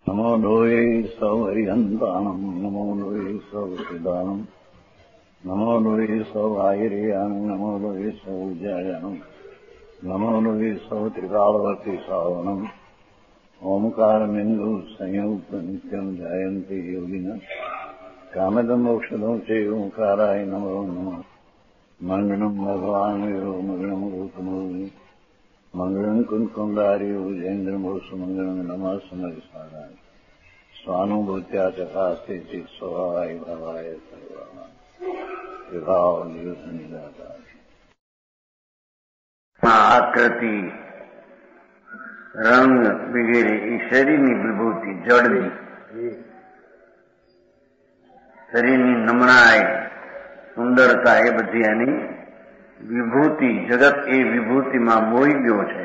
नमो लोये सौहरिहन्ताणम् नमो लोये सौहृदानम् नमो लोये सौभागिर्यानम् नमो लोये सौजायानम् नमो लोये सौत्रिकालवर्ति सावनम् ओंकारमिन्दु संयुक्त नित्यम् ध्यायन्ति योगिनः कामदम् मोक्षदम् च ओंकाराय नमो नमः मङ्गलम् भगवान् वीरो मङ्गलम् गौतमोऽग्नि मङ्गलम् कुन्कुण्डार्यो जयेन्द्रमोऽस्तु मङ्गलम् नमः समरिसाराय स्वानुभूत्या चकास्ते चित् स्वभावाय भावाय सर्वाणाम् विभावनिदाता આકૃતિ રંગ વગેરે એ શરીરની વિભૂતિ જડની શરીરની નમણાઈ સુંદરતા એ બધી એની વિભૂતિ જગત એ વિભૂતિમાં મોઈ ગયો છે.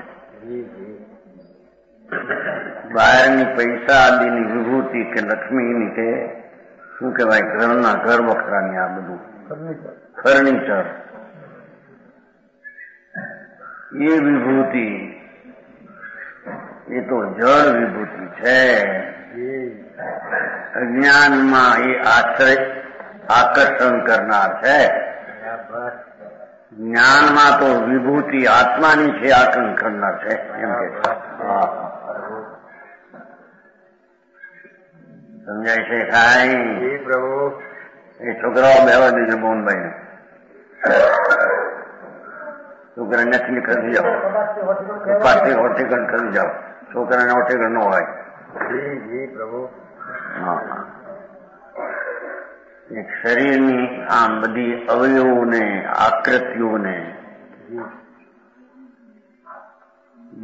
બહારની પૈસા આદિની વિભૂતિ કે લક્ષ્મીની કે શું કહેવાય ઘરના ઘર વખરાની આ બધું ફર્નિચર એ વિભૂતિ એ તો જળ વિભૂતિ છે. અજ્ઞાનમાં એ આકર્ષણ કરનાર છે. જ્ઞાનમાં તો વિભૂતિ આત્માની છે આકર્ષણ કરનાર છે એમ કે સમજાય છે કાંઈ પ્રભુ? એ છોકરાઓ બેવા દીધો મોહનભાઈ છોકરાને નથી ખરી જાઓ પાછી હોટેગણ ખરી જાઓ છોકરાને હોટેગણ ન હોય પ્રભુ. એક શરીરની આમ બધી અવયવોને આકૃતિઓને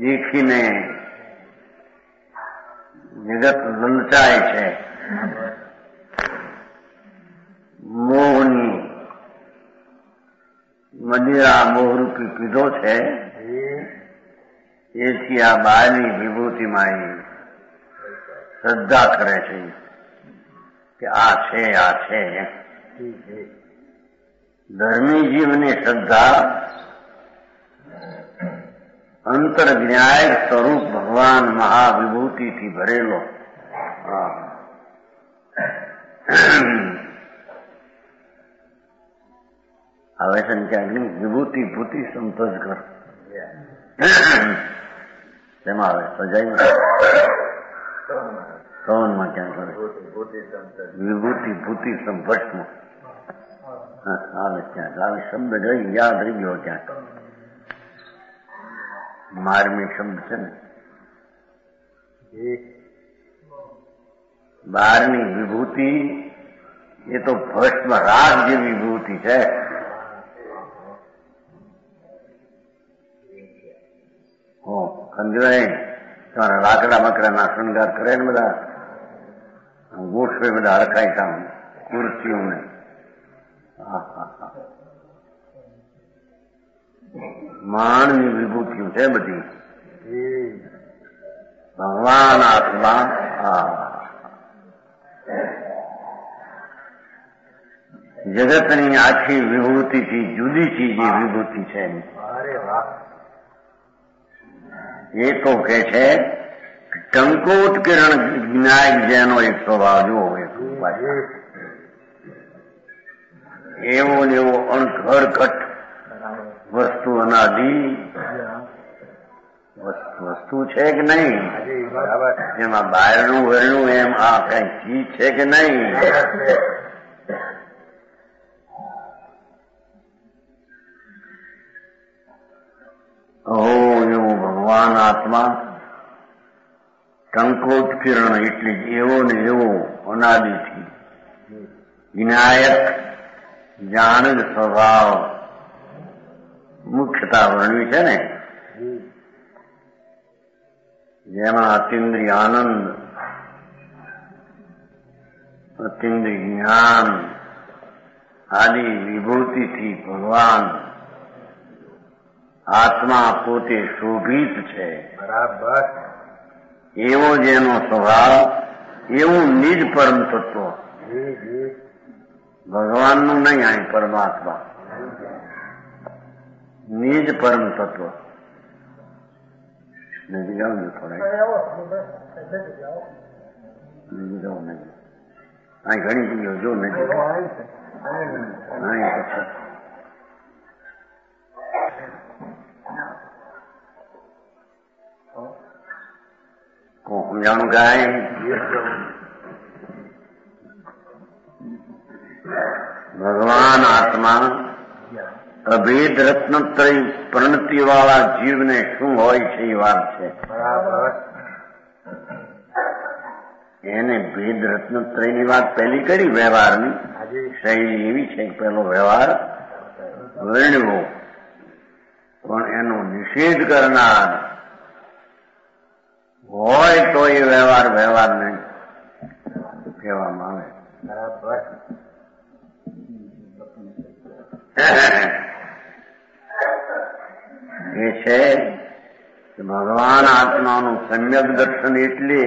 દેખીને જગત લલચાય છે. મોહની મદિરા મોહરૂપી પીધો છે એથી આ બહારની વિભૂતિમાં એ શ્રદ્ધા કરે છે કે આ છે આ છે. ધર્મી જીવની શ્રદ્ધા અંતર જ્ઞાય સ્વરૂપ ભગવાન મહાવિભૂતિથી ભરેલો. આવે છે ને ક્યાંક વિભૂતિ ભૂતિ સંતોષ કર તેમાં આવે સજાઈ સૌનમાં ક્યાં કરે વિભૂતિ ભૂતિ સંભસ્મ આવે ક્યાંક આવે શબ્દ ગઈ યાદ રહી ગયો ક્યાંક માર્મિક શબ્દ છે ને. બહારની વિભૂતિ એ તો ભસ્મ રાગ જેવી વિભૂતિ છે. સમજાય તમારા લાકડા બકડાના શણગાર કરે ને બધા ગોઠવે બધા હરખાય કામ ખુરશીઓને માણની વિભૂતિઓ છે બધી. ભગવાન આત્મા જગતની આખી વિભૂતિથી જુદી ચીજ વિભૂતિ છે. એ તો કે છે ટંકોટ કિરણ જ્ઞાયક જેનો એક સ્વભાવ જુઓ એવો ને એવો અણઘડઘટ વસ્તુ અનાદિ વસ્તુ છે કે નહીં? એમાં બહારનું વરણું એમ આ કઈ ચીજ છે કે નહીં? ભગવાન આત્મા ટંકોટ કિરણ એટલે એવો ને એવો અનાદિથી વિનાયક જાણજ સ્વભાવ મુખ્યતા વર્ણવી છે ને. જેમાં અતિન્દ્રિય આનંદ અતિન્દ્રિય જ્ઞાન આદિ વિભૂતિથી ભગવાન આત્મા પોતે શોભિત છે. બરાબર. એવો જેનો સ્વભાવ એવું નિજ પરમ તત્વ ભગવાનનું નહીં અહીં પરમાત્મા નિજ પરમ તત્વ નજીક આવજો થોડા અહીં ઘણી જગ્યાઓ જો નથી સમજાણું કાંઈ ભગવાન આત્મા અભેદ રત્નત્રય પ્રણતિ વાળા જીવને શું હોય છે એ વાત છે. એને ભેદ રત્નત્રયની વાત પહેલી કરી વ્યવહારની શૈલી એવી છે કે પેલો વ્યવહાર વર્ણવો પણ એનો નિષેધ કરનાર હોય તો એ વ્યવહારને કહેવામાં આવે. બરાબર. એ છે કે ભગવાન આત્માનું સમ્યક દર્શન એટલે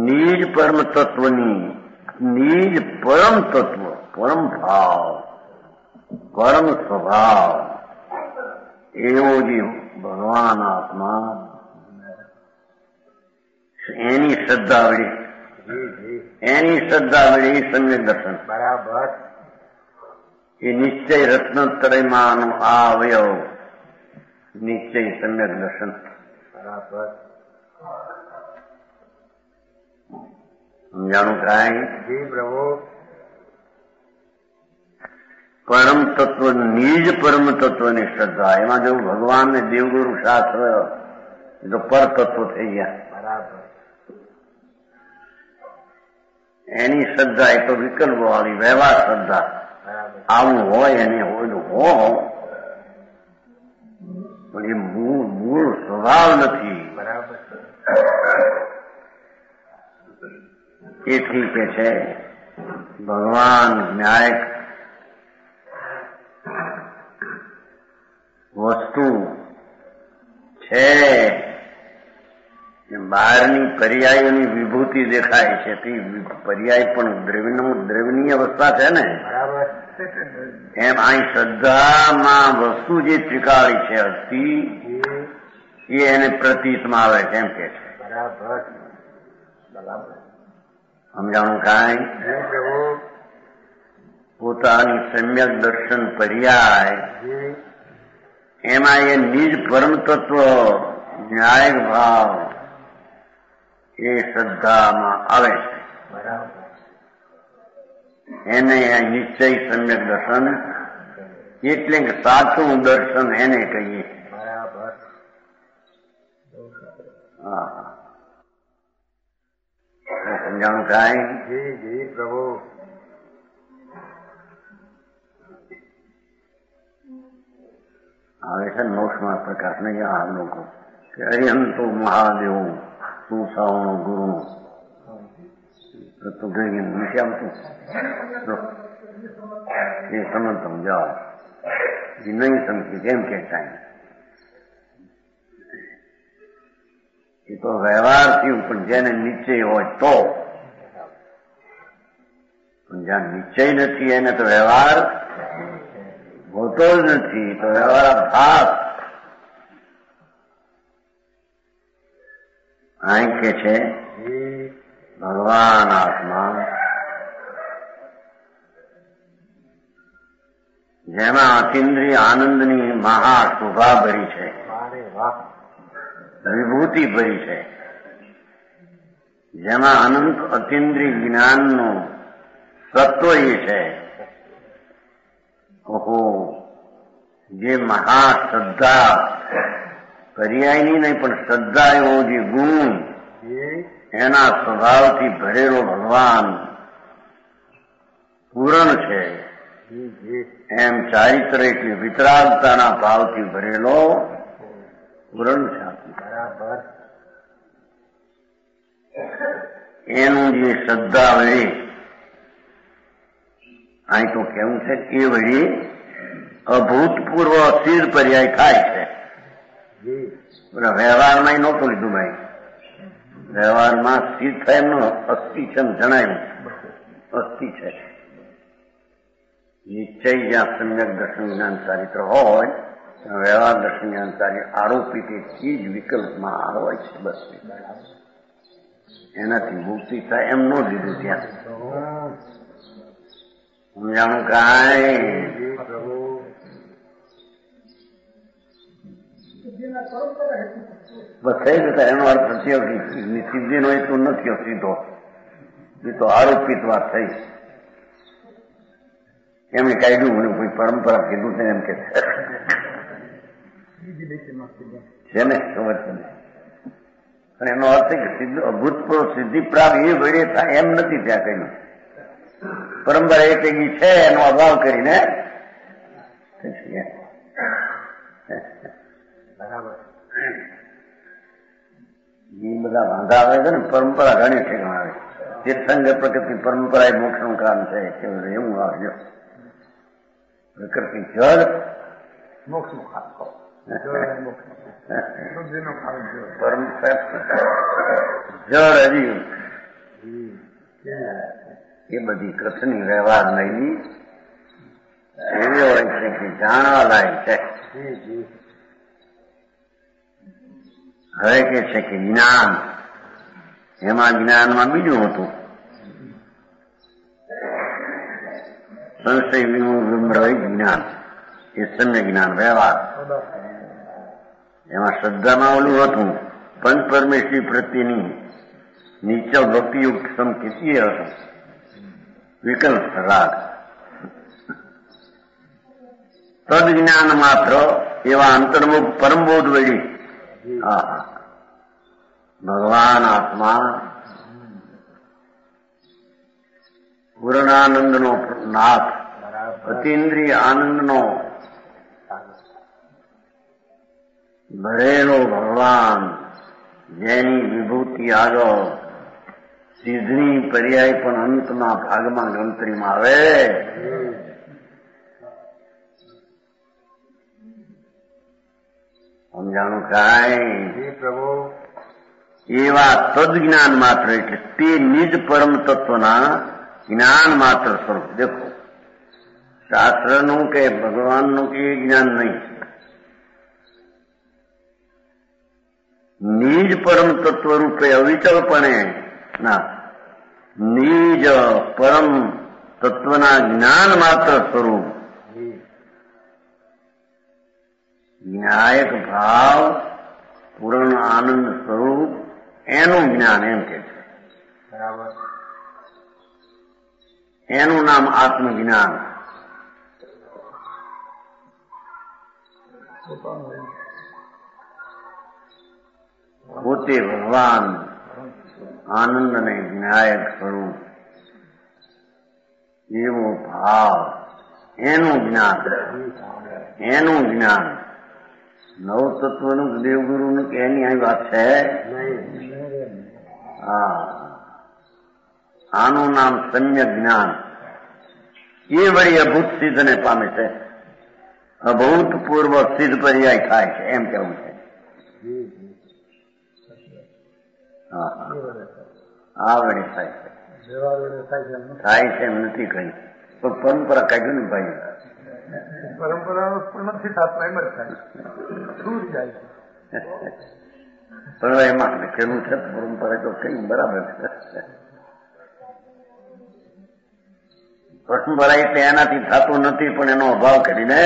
નિજ પરમ તત્વની નિજ પરમ તત્વ પરમ ભાવ પરમ સ્વભાવ એવો જે ભગવાન આત્મા એની શ્રદ્ધા વડે એ સમ્યક દર્શન. બરાબર. એ નિશ્ચય રત્નત્રયમાંનો આ અવયવ નિશ્ચય સમ્યક દર્શન. બરાબર. સમજાણું કાંઈ? પ્રભુ. પરમ તત્વ નિજ પરમ તત્વની શ્રદ્ધા. એમાં જો ભગવાન ને દેવગુરુ શાસ્ત્ર તો પર તત્વ થઈ ગયા. બરાબર. એની શ્રદ્ધા એ તો વિકલ્પ વાળી વ્યવહાર શ્રદ્ધા. આવું હોય અને હોય હો પણ એ મૂળ સ્વભાવ નથી. બરાબર. એથી કે છે ભગવાન ન્યાયક વસ્તુ છે. બહારની પર્યાયોની વિભૂતિ દેખાય છે તે પર્યાય પણ દ્રવનીય અવસ્થા છે ને. બરાબર. એમ અહીં શ્રદ્ધામાં વસ્તુ જે ત્રિકાળી છે અસ્થિ એ એને પ્રતીતમાં આવે છે એમ કે છે. બરાબર. બરાબર. સમજાણું કાંઈ? પોતાની સમ્યક દર્શન પર્યાય એમાં એ નિજ પરમ તત્વ ન્યાયક ભાવ એ શ્રદ્ધામાં આવે છે. બરાબર. એને નિશ્ચય સમ્યક દર્શન એટલે કે સાચું દર્શન એને કહીએ. બરાબર. હા. સમજાણું કાંઈ? જી જી પ્રભુ. આવે છે મોક્ષમાં પ્રકાશ નહીં આ લોકો કે અરિહંતો મહાદેવ તું સાવનો ગુરુ તો ગઈ નથી આવતું એ સમજાવો એ નહીં સમજી કેમ કે કાંઈ એ તો વ્યવહાર થયું પણ જેને નિશ્ચય હોય તો પણ જ્યાં નિશ્ચય નથી એને તો વ્યવહાર હોતો જ નથી. તો વ્યવહાર ભાગ અહીં કે છે ભગવાન આત્મા જેમાં અતિન્દ્રિય આનંદની મહાશોભા ભરી છે, વિભૂતિ ભરી છે, જેમાં અનંત અતિન્દ્રિય જ્ઞાનનું સત્વ એ છે. ઓહો, જે મહાશ્રદ્ધા પર્યાયની નહીં પણ શ્રદ્ધા એવો જે ગુણ એના સ્વભાવથી ભરેલો ભગવાન પૂરણ છે. એમ ચારિત્ર એટલે વિતરાગતાના ભાવથી ભરેલો પૂરણ છે. બરાબર. એનું જે શ્રદ્ધા વળી અહીં તો કેવું છે એ વળી અભૂતપૂર્વ સ્થિર પર્યાય થાય છે. વ્યવહારમાં નહોતું લીધું ભાઈ, વ્યવહારમાં સ્થિર થાય એમનું અસ્થિ છે એમ જણાયું. અસ્થિ છે નિશ્ચય જ્યાં સમ્યક દર્શન જ્ઞાન ચારિત્ર હોય વ્યવહાર દર્શનની અંતરે આરોપિત એ ચીજ વિકલ્પમાં હોય છે. બસ એનાથી મુક્તિ થાય એમ નો દીધું ત્યાં સમજાણું કાંઈ બસ થઈ જતા. એનો અર્થ થયો કે સિદ્ધિનો હેતુ નથી સીધો, એ તો આરોપિત વાત થઈ. એમણે કાઢ્યું મને કોઈ પરંપરા કીધું છે એમ કે છે ને ખબર છે. અને એનો અર્થ કે અભૂતપૂર્વ સિદ્ધિ પ્રાપ્ત એ વડે થાય એમ નથી ત્યાં કહ્યું. પરંપરા એક એવી છે એનો અભાવ કરીને બરાબર એ બધા વાંધા આવે છે ને. પરંપરા ઘણી ઠેકાણ આવે. તીર્થંકર પ્રકૃતિ પરંપરા એ મોક્ષનું કામ છે એવું આવજો. પ્રકૃતિ જળ મોક્ષનું કામ જળ હજી એ બધી કચ્છની વ્યવહાર નહીં એવી હોય છે કે જાણવા લાયક છે. હવે કે છે કે જ્ઞાન, એમાં જ્ઞાનમાં બીજું હતું સંશય વિમૃહ જ્ઞાન, એ સમ્ય જ્ઞાન વ્યવહાર. એમાં શ્રદ્ધામાં ઓલું હતું પંચ પરમેશ્વરી પ્રત્યેની નિશ્ચલ ભક્તિયુક્ત સમકીર્તિ હતું વિકલ્પ રાગ. તદ જ્ઞાન માત્ર એવા અંતર્મુખ પરમબોધ વળી ભગવાન આત્મા પૂર્ણાનંદનો નાથ, અતિન્દ્રિય આનંદનો ભરેલો ભગવાન, જેની વિભૂતિ આગળ સિદ્ધની પર્યાય પણ અંતમાં ભાગમાં ગણતરીમાં આવે. સમજાણું કાંઈ પ્રભુ? એવા તદજ્ઞાન માત્ર એટલે તે નિજ પરમ તત્વના જ્ઞાન માત્ર સ્વરૂપ. દેખો શાસ્ત્રનું કે ભગવાનનું કે જ્ઞાન નહીં, નિજ પરમ તત્વ રૂપે અવિચલપણે ના નિજ પરમ તત્વના જ્ઞાન માત્ર સ્વરૂપ ન્યાયક ભાવ પૂર્ણ આનંદ સ્વરૂપ એનું જ્ઞાન એમ કે છે. બરાબર. એનું નામ આત્મજ્ઞાન. પોતે ભગવાન આનંદ અને જ્ઞાયક સ્વરૂપ એવો ભાવ એનું જ્ઞાન, એનું જ્ઞાન. નવ તત્વનું દેવગુરુનું કે એની આવી વાત છે. હા, આનું નામ સમ્યક જ્ઞાન. એ વળી અભૂત સિદ્ધને પામે છે. અભૂતપૂર્વ સિદ્ધ પર્યાય થાય છે એમ કેવું છે. આ વળી થાય છે, થાય છે એમ નથી કહ્યું. તો પરંપરા કાઢ્યું ને ભાઈ. પરંપરા પણ નથી થતું એમ જ થાય, દૂર જાય છે. પણ એમાં લખેલું છે પરંપરા તો કઈ બરાબર છે. પરંપરા એટલે એનાથી થતું નથી પણ એનો અભાવ કરીને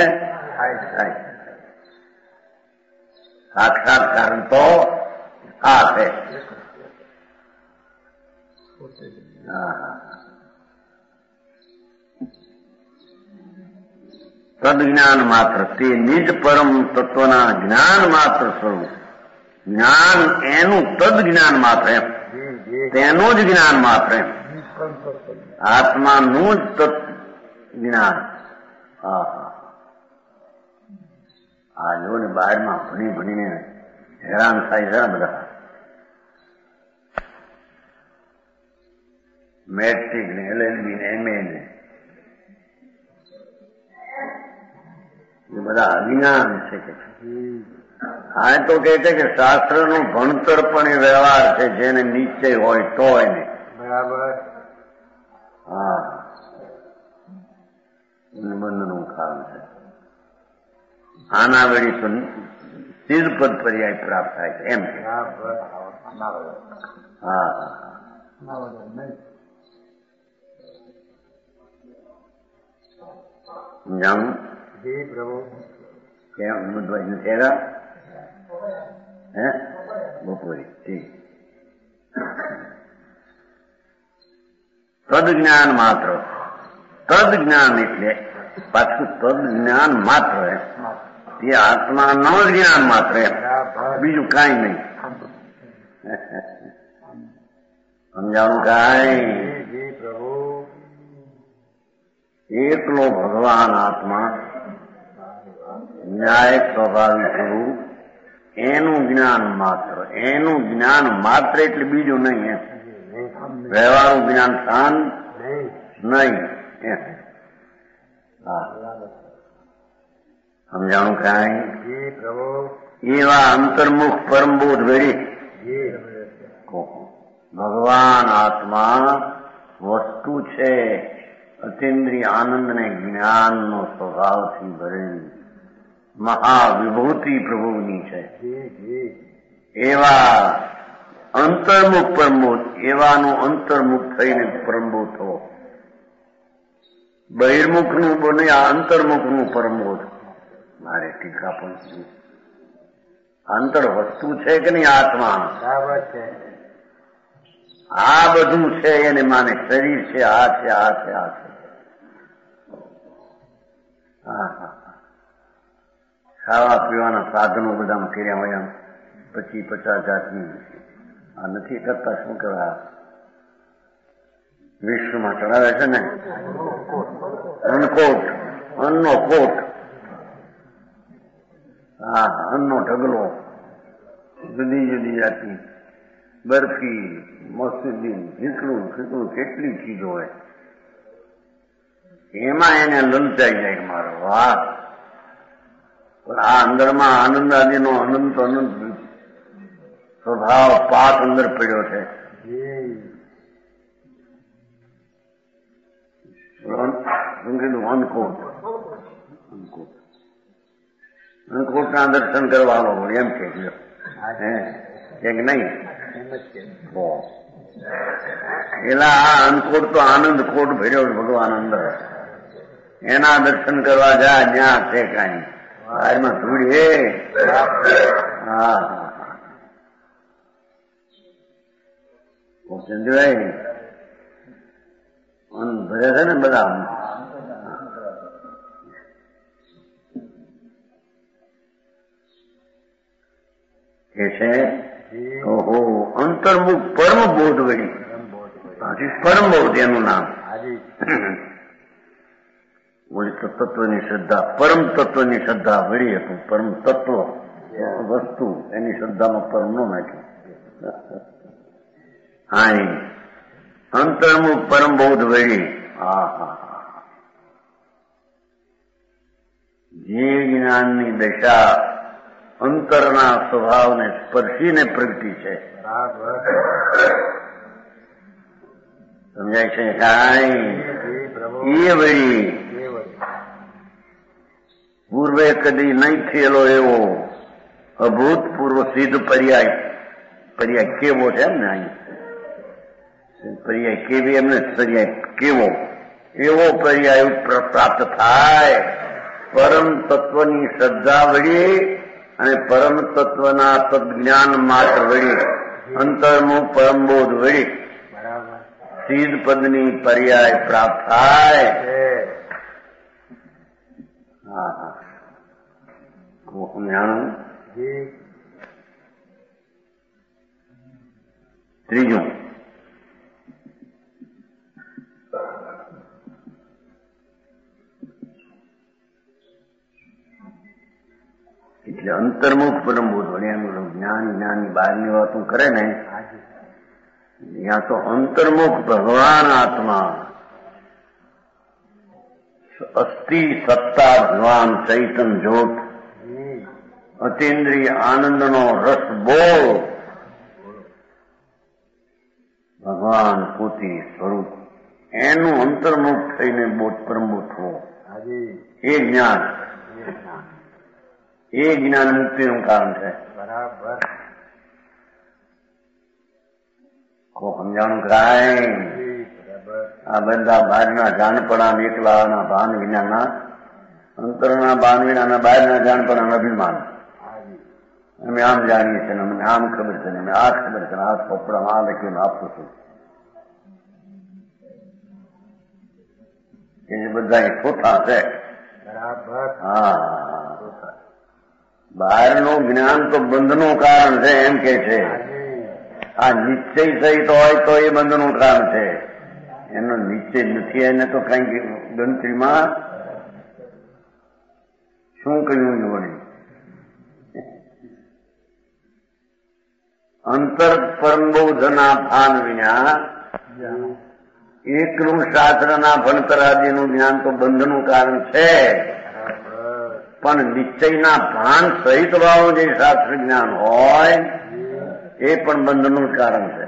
થાય. સાક્ષાત કારણ તો આ છે. તદજ્ઞાન માત્ર તે નિજ પરમ તત્વના જ્ઞાન માત્ર સ્વરૂપ. જ્ઞાન એનું તદ જ્ઞાન માત્ર એમ, તેનું જ જ્ઞાન માત્ર એમ. આત્માનું જ તત્વ જ્ઞાન. આ જો ને બહારમાં ભણી ભણીને હેરાન થાય છે ને બધા. મેટ્રિક ને LLB ને MA ને એ બધા અજ્ઞાન છે કે આ તો કે છે કે શાસ્ત્રનું ભણતર પણ એ વ્યવહાર છે જેને નિશ્ચય હોય તો એને બરાબર. હા, બંધનું કારણ છે. આના વળી તો સિદ્ધપદ પર્યાય પ્રાપ્ત થાય છે એમ કે હા સમજાણું કેમ મધવાઈ નથી આવ્યા હે બપોરે ઠીક તદજ્ઞાન માત્ર તદજ્ઞાન એટલે પાછું તદજ્ઞાન માત્ર તે આત્માનું જ્ઞાન માત્ર એમ બીજું કાંઈ નહીં સમજાણું કાંઈ એકલો ભગવાન આત્મા ન્યાય સ્વાભાવિક સ્વરૂપ એનું જ્ઞાન માત્ર એટલે બીજું નહીં એમ વ્યવહારનું જ્ઞાન શાંત નહીં એમ સમજાણું કાંઈ એવા અંતર્મુખ પરમબોધ વેરી ભગવાન આત્મા વસ્તુ છે અતિન્દ્રિય આનંદ ને જ્ઞાનનો સ્વભાવથી ભરેલી મહાવિભૂતિ પ્રભુની છે એવા અંતર્મુખ પરમબોધ એવાનું અંતર્મુખ થઈને પરમબોધ થવો બહિર્મુખનું બને આ અંતર્મુખનું પરમબોધ મારે ટીકા પણ અંતર વસ્તુ છે કે નહીં આત્મા આ બધું છે એને માને શરીર છે આ છે આ છે આ છે ખાવા પીવાના સાધનો બધામાં કર્યા હોય પછી 50 જાતની આ નથી કરતા શું કહેવાય વિશ્વમાં ચડાવે છે ને અન્નકોટ અન્નનો કોટ હા અન્નનો ઢગલો જુદી જુદી જાતની બરફી મસૂદી કેટલું કેટલી ચીજો હોય એમાં એને લલચાઈ જાય મારો વાહ પણ આ અંદરમાં આનંદ આદિનો અનંત સ્વભાવ પાક અંદર પડ્યો છે અન્નકોટના દર્શન કરવાનો એમ કે નહીં એલા આ અન્નકોટ તો આનંદ કોટ ભર્યો ભગવાન અંદર એના દર્શન કરવા જા જ્યાં છે કઈ બહારમાં ધૂળ હે હા ચંદ્રભાઈ અન્ન ભરે છે ને બધા કે છે ઓહો અંતર્મુખ પરમ બોધ વળી પરમ બોધ એનું નામ બોલી તો તત્વની શ્રદ્ધા પરમ તત્વની શ્રદ્ધા વળી હતું પરમ તત્વ વસ્તુ એની શ્રદ્ધામાં પરમ નો નાખ્યું હા અંતર્મુખ પરમ બોધ વળી જે જ્ઞાનની દશા અંતરના સ્વભાવને સ્પર્શીને પ્રગટી છે સમજાય છે કાંઈ એ વળી પૂર્વે કદી નહીં થયેલો એવો અભૂતપૂર્વ સિદ્ધ પર્યાય કેવો છે એમ ને અહીં પર્યાય કેવી એમને પર્યાય કેવો એવો પર્યાય પ્રાપ્ત થાય પરમ તત્વની શ્રદ્ધા વળી અને પરમ તત્વના તદ્જ્ઞાન માત્ર વળી અંતર્મુખ પરમબોધ વળી સિદ્ધ પદની પર્યાય પ્રાપ્ત થાય ત્રીજું એટલે અંતર્મુખ પરમબોધ વળી એનું જ્ઞાની બહારની વાતો કરે ને ત્યાં તો અંતર્મુખ ભગવાન આત્મા અસ્થિ સત્તા ભગવાન ચૈતન જ્યોત અતિન્દ્રિય આનંદનો રસ બોલ ભગવાન પોતે સ્વરૂપ એનું અંતર્મુખ થઈને બોધ પરમબોધ થવો એ જ્ઞાન એ જ્ઞાન મુક્તિનું કારણ છે. બરાબર. સમજાણું કાંઈ? આ બધા બહારના જાણપણા એકલાના ભાન વિનાના, અંતરના ભાન વિનાના બહારના જાણપણાનું અભિમાન. અમે આમ જાણીએ છીએ, અમને આમ ખબર છે, અમે આ ખબર છે, આ ચોપડામાં આ લખ્યું આપું છું. એ બધા ખોટા છે. બરાબર. હા, બહારનું જ્ઞાન તો બંધનું કારણ છે એમ કે છે. આ નિશ્ચય સહિત હોય તો એ બંધનું કારણ છે. એનો નિશ્ચય નથી, એને તો કઈ ગણતરીમાં શું કહ્યું વળી? અંતર પરમબોધના ભાન વિના એકલું શાસ્ત્રના ભણતર આદિનું જ્ઞાન તો બંધનું કારણ છે, પણ નિશ્ચયના ભાન સહિત વાળું જે શાસ્ત્ર જ્ઞાન હોય એ પણ બંધનું કારણ છે.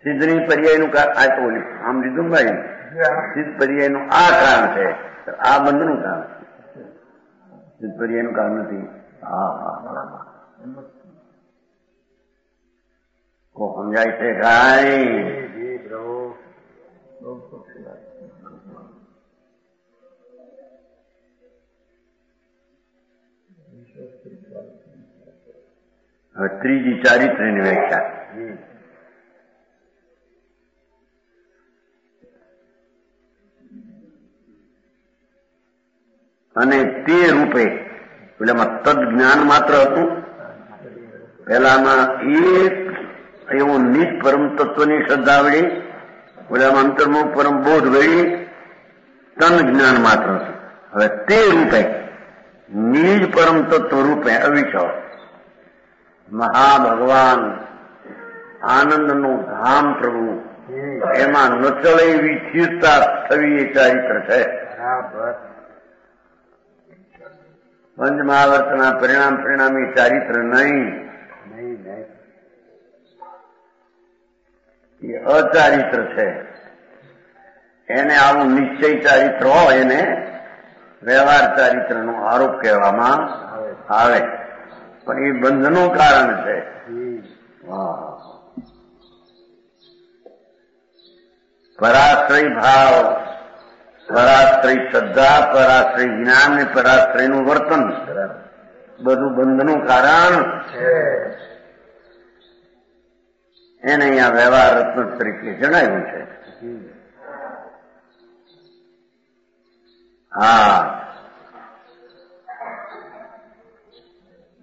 સિદ્ધની પર્યાયનું કારણ આમ લીધું ભાઈ, સિદ્ધ પર્યાયનું આ કારણ છે, આ બંધનું કારણ છે. સિદ્ધ પર્યાયનું કારણ નથી. હા, સમજાય છે કાંઈ? હવે ત્રીજી ચારિત્ર્યની વ્યાખ્યા. અને તે રૂપે પેલામાં તદ જ્ઞાન માત્ર હતું. પેલામાં એક એવું નિજ પરમ તત્વની શ્રદ્ધા વળી, પેલામાં અંતર્મુખ પરમ બોધ વળી તન જ્ઞાન માત્ર હતું. હવે તે રૂપે નિજ પરમ તત્વ રૂપે અવિચળ મહાભગવાન આનંદનું ધામ પ્રભુ, એમાં નચળે એવી સ્થિરતા થવી એ ચારિત્ર છે. પંચમહાવર્તના પરિણામી ચારિત્ર નહીં, એ અચારિત્ર છે. એને આવું નિશ્ચય ચારિત્ર હોય એને વ્યવહાર ચારિત્રનો આરોપ કહેવામાં આવે, પણ એ બંધનું કારણ છે. પરાશ્રય ભાવ, પરાશ્રય શ્રદ્ધા, પરાશ્રય જ્ઞાન ને પરાશ્રયનું વર્તન બધું બંધનું કારણ છે. એને અહીંયા વ્યવહાર રત્ન તરીકે જણાવ્યું છે. હા,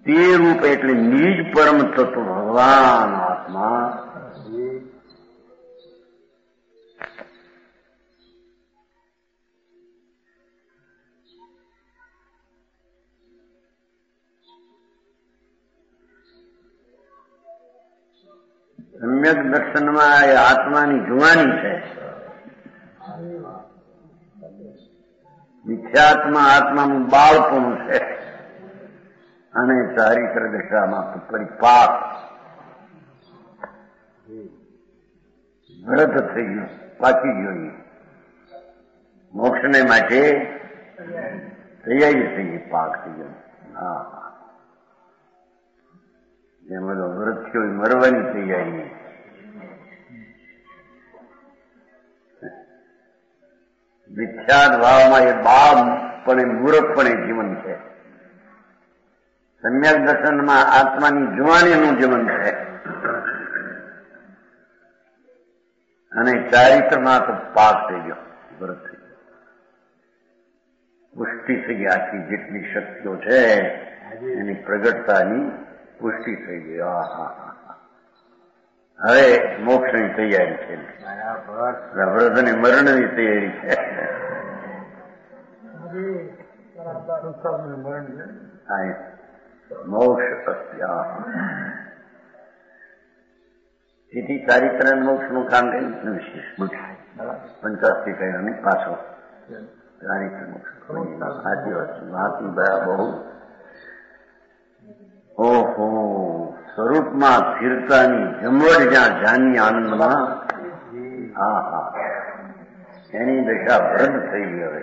તે રૂપ એટલે નિજ પરમ તત્વ ભગવાન આત્મા સમ્યક દર્શનમાં એ આત્માની જુવાની છે. મિથ્યાત્મા આત્માનું બાળપણું છે, અને ચારિત્ર દશામાં પરિપાક વ્રત થઈ ગયું, પાકી ગયું. મોક્ષને માટે તૈયારી થઈ ગઈ, પાક થઈ ગયો. હા, જેમાં તો વ્રત થયો મરવાની તૈયારી. મિથ્યાત ભાવમાં એ બાળપણે મૂર્ખપણે જીવન છે. સમ્યક દર્શનમાં આત્માની જુવાનીનું જીવન છે, અને ચારિત્રમાં તો પાક થઈ ગયો, વ્રત થઈ ગયો, પુષ્ટિ થઈ ગઈ. આખી જેટલી શક્તિઓ છે એની પ્રગટતાની પુષ્ટિ થઈ ગઈ. હવે મોક્ષની તૈયારી છે, વ્રત અને મરણની તૈયારી છે. મોક્ષ અસ્યા. તેથી ચારિત્ર મોક્ષનું કામ કર્યું વિશેષ પંચાસથી કહેવાની પાછો ચારિત્ર મોક્ષ. સાચી વાત છે, મહાત્મી બરા બહુ. ઓહો, સ્વરૂપમાં સ્થિરતાની જમવટ જ્યાં જાની આનંદમાં, હા હા, એની દશા વૃદ્ધ થઈ ગઈ. હવે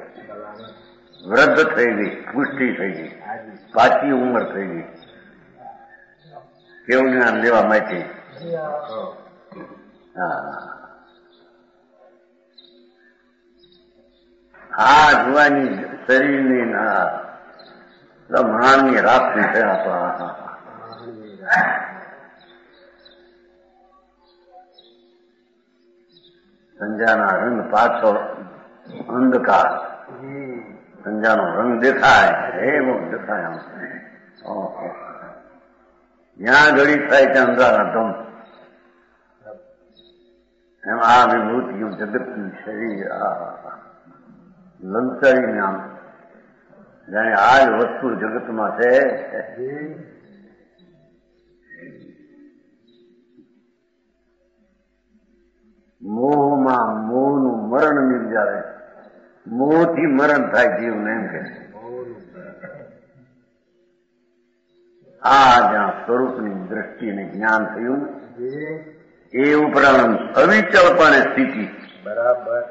વૃદ્ધ થઈ ગઈ, પુષ્ટિ થઈ ગઈ, પાછી ઉંમર થઈ ગઈ, કેવું જ્ઞાન લેવા માટે. આ જુવાની શરીરની માણની રાત્રિ થયા. સંજાના રંગ પાછળ અંધકાર, સંજાનો રંગ દેખાય એવો દેખાય. જ્યાં ઘડી થાય ત્યાં અંધારા ધમ. એમ આ વિભૂતિઓ જગતનું શરીર લલચારીને આમ જાણે આ જ વસ્તુ જગતમાં છે. મોહમાં મોહનું મરણ નિર્જારે, મોહથી મરણ થાય જીવને એમ કે. આ જ્યાં સ્વરૂપની દ્રષ્ટિને જ્ઞાન થયું એ ઉપરાંત અવિચળપણે સ્થિતિ, બરાબર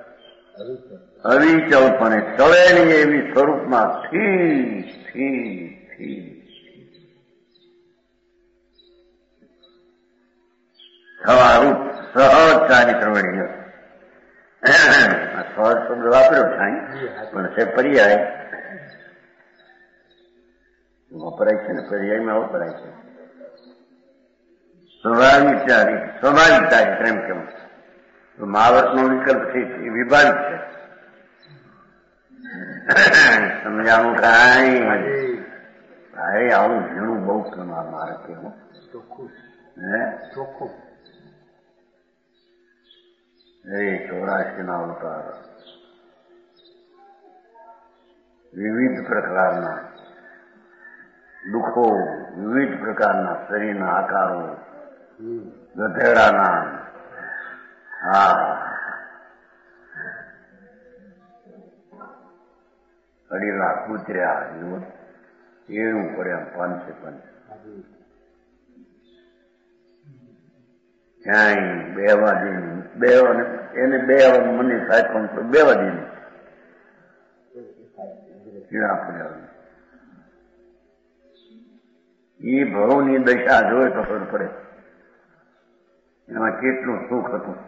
અવિચળપણે ચળે નહીં એવી સ્વરૂપમાં સ્થિર થવારૂપ સહજ ચારિત્ર વળી. સહજ શબ્દ વાપર્યો થાય પણ છે પર્યાય વપરાય છે ને, પર્યાયમાં વપરાય છે. સ્વાભાવિક ચારિત્ર એમ કેવું. મહાવતનો વિકલ્પ છે એ વિભાવિક છે. સમજાવું કાંઈ ભાઈ આવું ઝીણું બહુ પ્રમાણ મારે કેવું ચોખ્ખું. એ 84 અવતાર વિવિધ પ્રકારના દુઃખો, વિવિધ પ્રકારના શરીરના આકારો, ગધેડાના અડીલા કૂતર્યા એવું પડ્યા 505. ક્યાંય બેવા દેની એને બે મને થાય પણ બેવા દેની પીડા પડ્યા. એ ભવની દશા જોઈ તો ખબર પડે એમાં કેટલું સુખ હતું.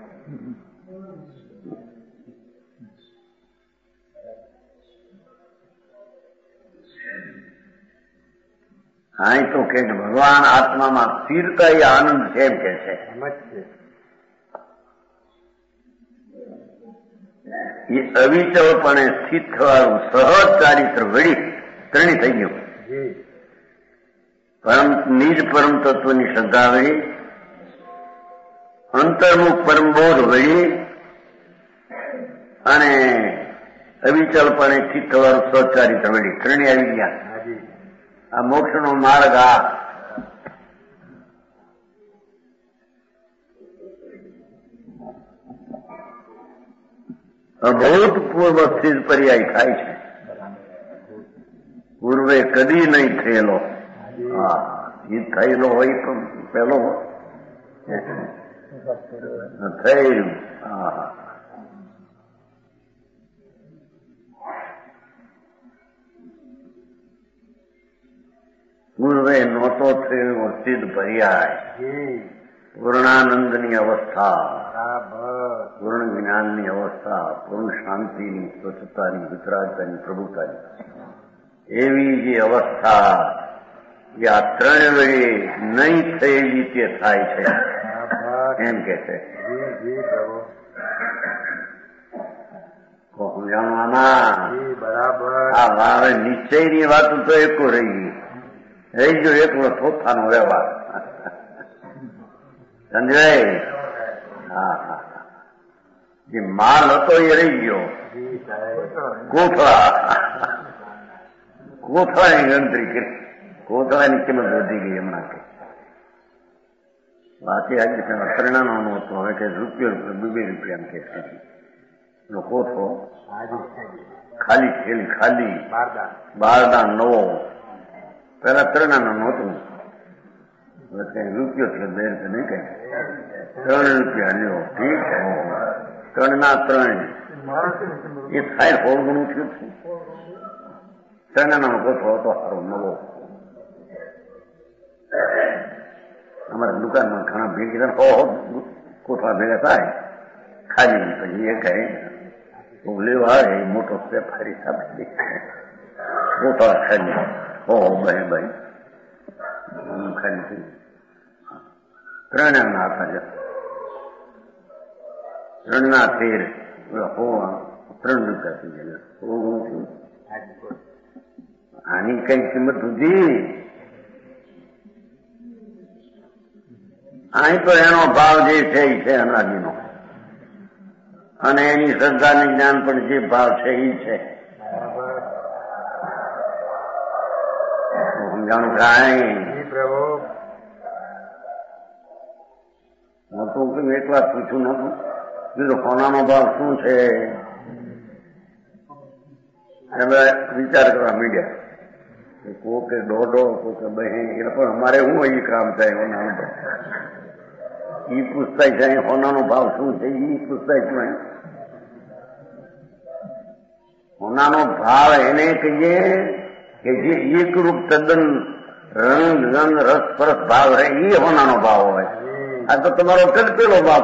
અહીં તો કે ભગવાન આત્મામાં સ્થિરતા એ આનંદ છે એમ કે છે. એ અવિચળપણે સ્થિત થવાનું સહજ ચારિત્ર વળી ત્રણેય થઈ ગયું. નિજ પરમ તત્વની શ્રદ્ધા વળી, અંતર્મુખ પરમબોધ વળી અને અવિચળપણે સ્થિત થવાનું સહજ ચારિત્ર વળી ત્રણેય આવી ગયા. આ મોક્ષનો માર્ગ અભૂતપૂર્વ સ્થિર પર્યાય થાય છે. પૂર્વે કદી નહીં થયેલો. એ થયેલો હોય પણ પેલો થયેલું. પૂર્વે નહોતો થયેલો સિદ્ધ પર્યાય, પૂર્ણાનંદની અવસ્થા, પૂર્ણ જ્ઞાનની અવસ્થા, પૂર્ણ શાંતિની, સ્વચ્છતાની, વિતરાગતાની, પ્રભુતાની એવી જે અવસ્થા એ આ ત્રણ વડે નહીં થયેલી તે થાય છે એમ કે છે. સમજાણું આમાં? બરાબર. નિશ્ચયની વાતો તો એકો રહી ગયો એકલો થોથાનો વ્યવહાર. સમજાય? હા. જે માલ હતો એ રહી ગયો. કોથળાની ગણતરી કરી, કોથળાની કિંમત વધી ગઈ હમણાં કે વાંચી આજે પરિણામો નહોતું. હવે કે રૂપિયો 2 રૂપિયા કે કોથળો ખાલી થયેલી, ખાલી બારદાન નવો. પેલા 3 નહોતું, કઈ રૂપિયો છે 2 રૂપિયા નહીં કઈ 3 રૂપિયા લ્યો. ઠીક છે, 3 ના 3 એ થાય 16 ગણું થયું છે. ચણાનો કોથળો હતો સારો નવો. અમારા દુકાનમાં ઘણા ભેગી કોથળા ભેગા થાય ખાલી પછી એ કહે લેવા આવે મોટો વેપારી આપી કોથળા ખાલી ભાઈ ખાલી ત્રણના હતા ત્રણના 13 થઈ ગયા. આની કઈ કિંમત હતી? અહીં તો એનો ભાવ જે છે એ છે અનાદિનો, અને એની શ્રદ્ધાની જ્ઞાન પણ જે ભાવ છે એ છે. સમજાણું કાંઈ પ્રભુ? હું તો એક વાર પૂછું નતું બીજો સોનાનો ભાવ શું છે? હવે વિચાર કરવા માંડ્યા. કોકે દોઢો, કોકે બહેન, એટલે પણ અમારે શું એ કામ થાય? હોનાનો ભાવ એ પૂછતા છે. હોનાનો ભાવ શું છે એ પૂછતા જ નહીં. હોનાનો ભાવ એને કહીએ કે જે એકરૂપ તદ્દન રંગ ગંધ રસ પરસ ભાવ રહે એ હોનાનો ભાવ હોય. આ તો તમારો પેલો ભાવ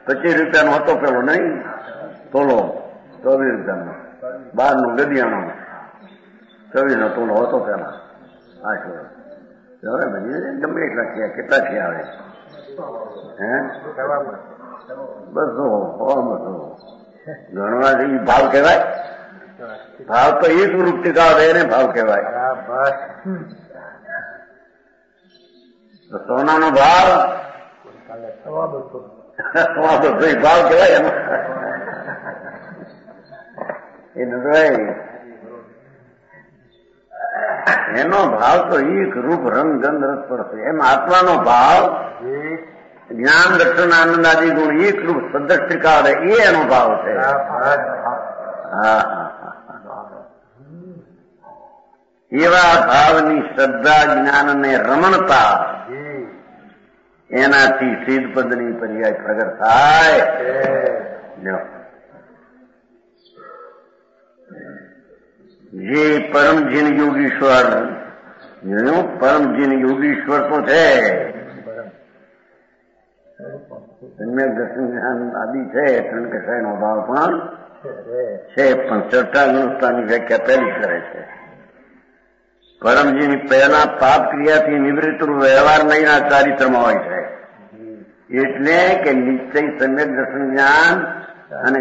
25 રૂપિયાનો હતો પેલો નહીં તોલો, 24 રૂપિયાનો, 12નું ગદિયાનો 24નો તોલો હતો પેલા. આ શું હવે ભાઈ ગમે એટલા થયા, કેટલા થયા આવે? હે 200 ગણવાથી ભાવ કહેવાય? ભાવ તો એક રૂપ ટીકાવ એને ભાવ કહેવાય. તો સોનાનો ભાવ ભાવ કહેવાય એ નથી. એનો ભાવ તો એક રૂપ રંગ ગંધ રસ પડશે. એમ આત્માનો ભાવ જ્ઞાન દર્શન આનંદ આદિ ગુણ એક રૂપ સદસ્તિકા એ એનો ભાવ છે. એવા ભાવની શ્રદ્ધા જ્ઞાન અને રમણતા એનાથી સિદ્ધ પદની પર્યાય પ્રગટ થાય. જે પરમજીન યોગીશ્વર, પરમજીન યોગીશ્વર તો છે, સમ્યક દર્શન જ્ઞાન આદિ છે, ત્રણ કસાયનો ભાવ પણ છે, પણ ચર્ચા ગુણસ્તાની વ્યાખ્યા પહેલી કરે છે. પરમજીની પહેલા પાપ ક્રિયાથી નિવૃત્ત વ્યવહાર નહીંના ચારિત્રમાં હોય છે. એટલે કે નિશ્ચય સમ્યક દર્શન જ્ઞાન અને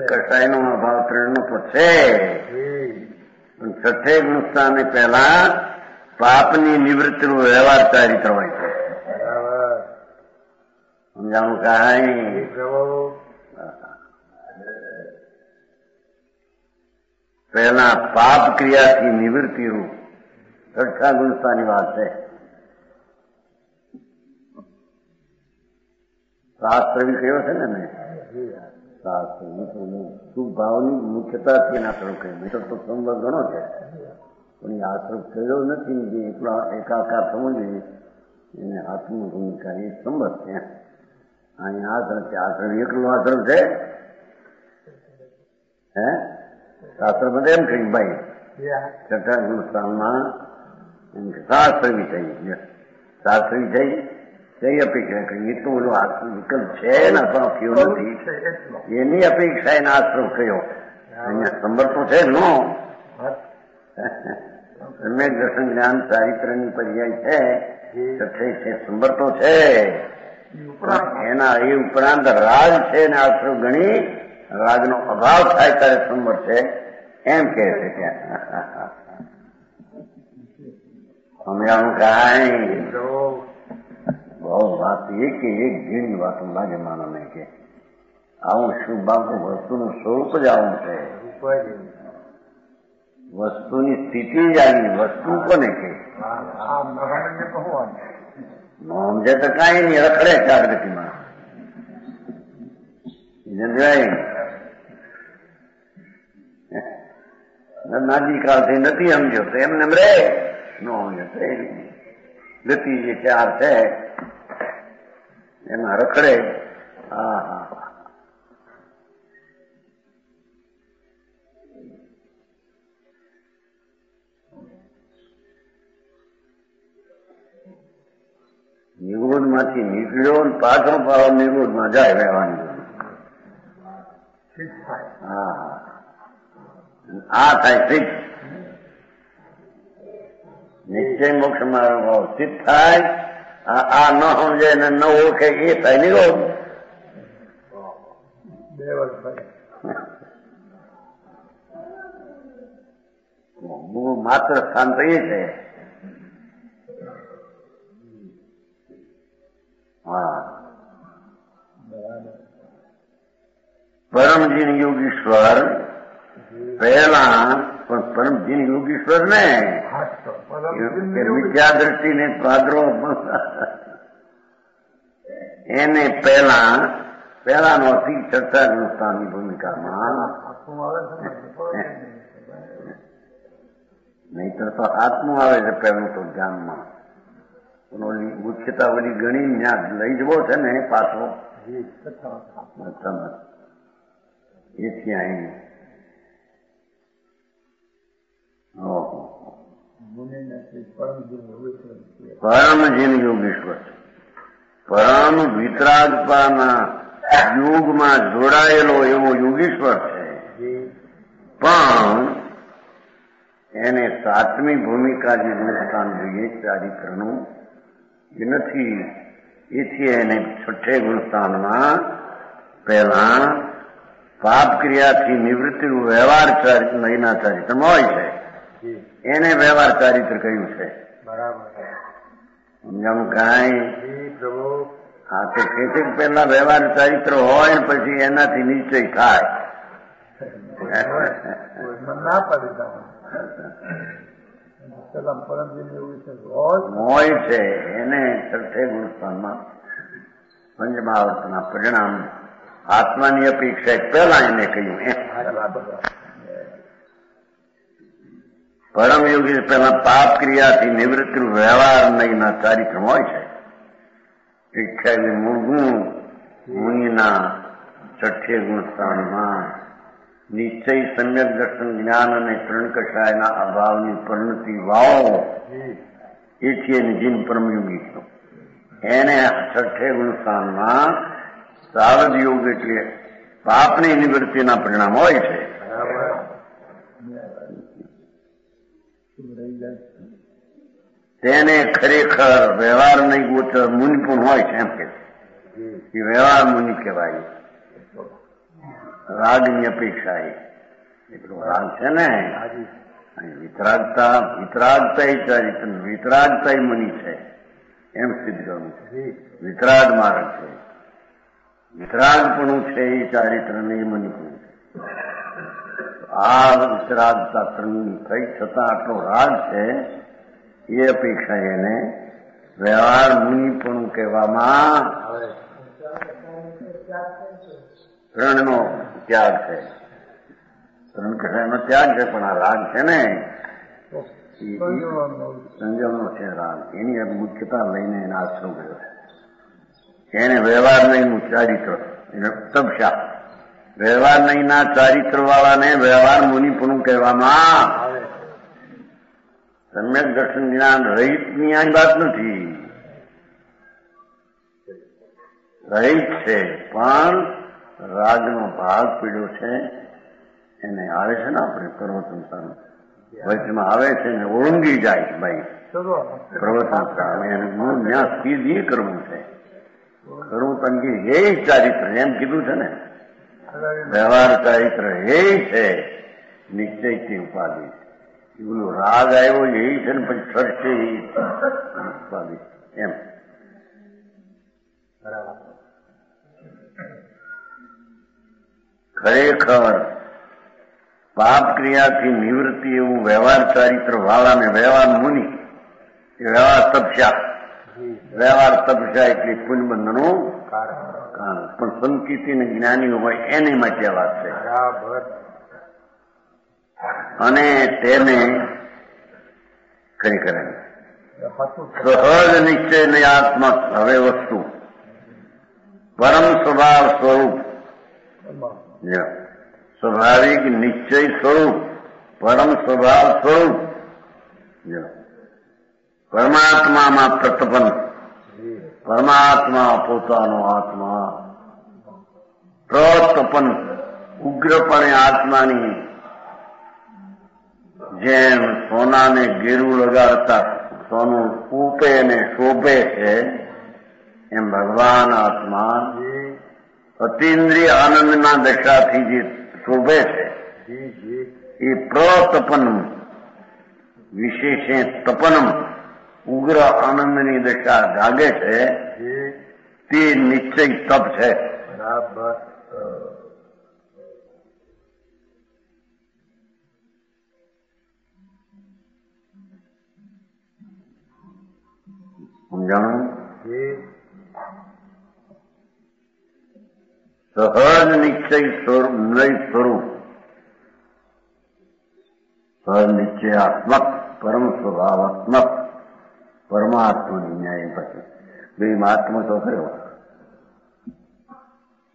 કસાયનો અભાવ ત્રણનો તો છે, પણ છઠ્ઠે ગુણસ્થાને પહેલા પાપની નિવૃત્તિનો વ્યવહાર ચારિત્ર હોય છે. સમજાણું કાંઈ? પહેલા પાપ ક્રિયાથી નિવૃત્તિ રૂપ છઠ્ઠા ગુણસ્થાની વાત છે. શાસ્ત્ર બી કયો છે ને મેં? શાસ્ત્ર શુભ ભાવની મુખ્યતાથી એના તરફ કહ્યું. મિત્ર તો સંવર ઘણો છે, પણ એ આશ્રમ કર્યો નથી. જે એકાકાર સમજવી એને હાથની ભૂમિકા એ સંવર છે. અહીં આશ્રમ છે. આશ્રમ એકલો આશ્રમ છે. હે શાસ્ત્ર બધા એમ કહ્યું ભાઈ છઠ્ઠા ગુણસ્થાનમાં શાસ્ત્રવી થઈ, શાસ્ત્રવી થઈ કઈ અપેક્ષા કરી? એ તો ઓલો વિકલ્પ છે ને પણ કયો નથી, એની અપેક્ષા એને આશ્રમ કયો. અહીંયા સંબર તો છે નો સમ્યક દર્શન જ્ઞાન ચારિત્રની પર્યાય છે, છઠ્ઠે છે, સંબર તો છે. એના એ ઉપરાંત રાગ છે ને આશ્રમ ગણી રાગનો અભાવ થાય ત્યારે સંબર છે એમ કે છે. ત્યાં સમજાણું કાંઈ? બહુ વાત એક જીણ વાતો લાગે માનવને કે આવું શું બાપુ વસ્તુનું સ્વરૂપ જ આવું છે. વસ્તુની સ્થિતિ જ આવી. વસ્તુ કોને કે સમજે તો કાંઈ નહીં, રખડે જાગૃતિમાં. નાદીકાળથી નથી સમજ્યો તો એમને રે ન સમજે. ગતિ જે ચાર છે એમાં રખડે. હા હા માંથી નીકળ્યો ને પાછો ભાવ નિરોધમાં જાય રહેવાની. હા, આ થાય સિદ્ધ. નિશ્ચય મોક્ષ મારો ભાવ સિદ્ધ થાય. આ ન સમજે ને ન ઓળખે એ થાય નિરોધ. 2 વર્ષ માત્ર સ્થાન તો એ છે. હા, પરમજીન યોગીશ્વર પહેલા પણ પરમજીન યોગીશ્વર ને વિદ્યા દ્રષ્ટિ ને પાદરો એને પહેલાનો અતિ ચર્ચા સંસ્થાની ભૂમિકામાં નહીતર તો આત્મું આવે છે પહેલું તો ધ્યાનમાં. ઓલી મુખ્યતા ઓલી ગણી ત્યાં લઈ જવો છે ને પાછો એથી અહીં પરમજીન યોગેશ્વર પરમ વિતરાગતાના યુગમાં જોડાયેલો એવો યોગેશ્વર છે. પણ એને સાતમી ભૂમિકા જે સ્થાન જોઈએ ચારિત્રનું એ નથી. એથી એને છઠ્ઠે ગુણસ્થાનમાં પહેલા પાપ ક્રિયાથી નિવૃત્તિ વ્યવહાર મહિના ચારિત્રમાં હોય છે. એને વ્યવહાર ચારિત્ર કહ્યું છે. સમજાણું કાંઈ? હા, તો કેટલીક પહેલા વ્યવહાર ચારિત્ર હોય ને પછી એનાથી નિશ્ચય થાય. હોય છે એને છઠ્ઠે ગુણસ્થાનમાં પંચમાવર્તના પરિણામ આત્માની અપેક્ષા પહેલા એને કહ્યું. પરમયોગી પહેલા પાપ ક્રિયાથી નિવૃત્તિ વ્યવહાર નહીના ચારિત્રમ હોય છે. શિક્ષા મૂળગુણ મુનિના છઠ્ઠે ગુણસ્થાનમાં નિશ્ચય સમ્યક દર્શન જ્ઞાન અને ત્રણ કષાયના અભાવની પરિણતિ વાવો એથી એને જીન પરમયોગી છે. એને છઠ્ઠે ગુણસ્થાનમાં સાવધ યોગ એટલે પાપની નિવૃત્તિના પરિણામ હોય છે. તેને ખરેખર વ્યવહાર નહીં ગોચર મુનિ પણ હોય છે. એમ કે વ્યવહાર મુનિ કહેવાય. રાગની અપેક્ષા એટલો રાગ છે ને. વિતરાગતા મુનિ છે એમ સિદ્ધ કરવું છે. વિતરાગ માર્ગ છે. વિતરાગપણું છે એ ચારિત્ર ને એ મુનિપણું છે. આ વિતરાગતા ત્રણની થઈ છતાં આટલો રાગ છે એ અપેક્ષા એને વ્યવહાર મુનિપણું કહેવામાં ત્રણનો ત્યાગ છે. ત્રણ કષાયનો ત્યાગ છે પણ આ રાગ છે ને સંજમનો છે રાગ. એની મુખ્યતા લઈને એને આશ્રમ ગયો છે. એને વ્યવહાર નહીં ચારિત્ર તપશા વ્યવહાર નહીંના ચારિત્ર વાળાને વ્યવહાર મુનિપણું કહેવામાં સમ્યક દર્શન જ્ઞાન રહિતની આ વાત નથી. રહિત છે પણ રાગનો ભાગ પીડ્યો છે. એને આવે છે ને આપણે પર્વતંત્ર વચમાં આવે છે ને ઓળંગી જાય ભાઈ પર્વતંત્ર એને ત્યાં સ્થિર એ કરવું છે. કરવું તંગી હે ચારિત્ર એમ કીધું છે ને. વ્યવહાર ચારિત્ર હે છે નિશ્ચયથી ઉપાધિ. બોલું રાગ આવ્યો એ છે ને પછી સરશે ઉપાધિ એમ. ખરેખર પાપ ક્રિયાથી નિવૃત્તિ એવું વ્યવહાર ચારિત્ર વાળાને વ્યવહાર મુનિ વ્યવહાર તપસ્યા. વ્યવહાર તપસ્યા એટલે પુણ્યબંધનું કારણ પણ સંકિતિ ને જ્ઞાનીઓ હોય એની માટે વાત છે. અને તેને ખરી કરે સહજ નિશ્ચય નિયાત્મક હવે વસ્તુ પરમ સ્વભાવ સ્વરૂપ સ્વાભાવિક નિશ્ચય સ્વરૂપ પરમ સ્વભાવ સ્વરૂપ પરમાત્મામાં પ્રતપન પરમાત્મા પોતાનો આત્મા પ્રતપન ઉગ્રપણે આત્માની જેમ સોનાને ગેરું લગાડતા સોનું ઉપે અને શોભે છે એમ ભગવાન આત્મા અતિન્દ્રિય આનંદના દશાથી જે શોભે છે એ પ્રતપનમ વિશેષે તપનમ ઉગ્ર આનંદની દશા જાગે છે તે નિશ્ચય તપ છે. બરાબર. સમજાણું? સહજ નિશ્ચય સ્વરૂપ સહજ નિશ્ચયાત્મક પરમ સ્વભાવાત્મક પરમાત્માની ન્યાય પછી બે મહાત્મા તો કયો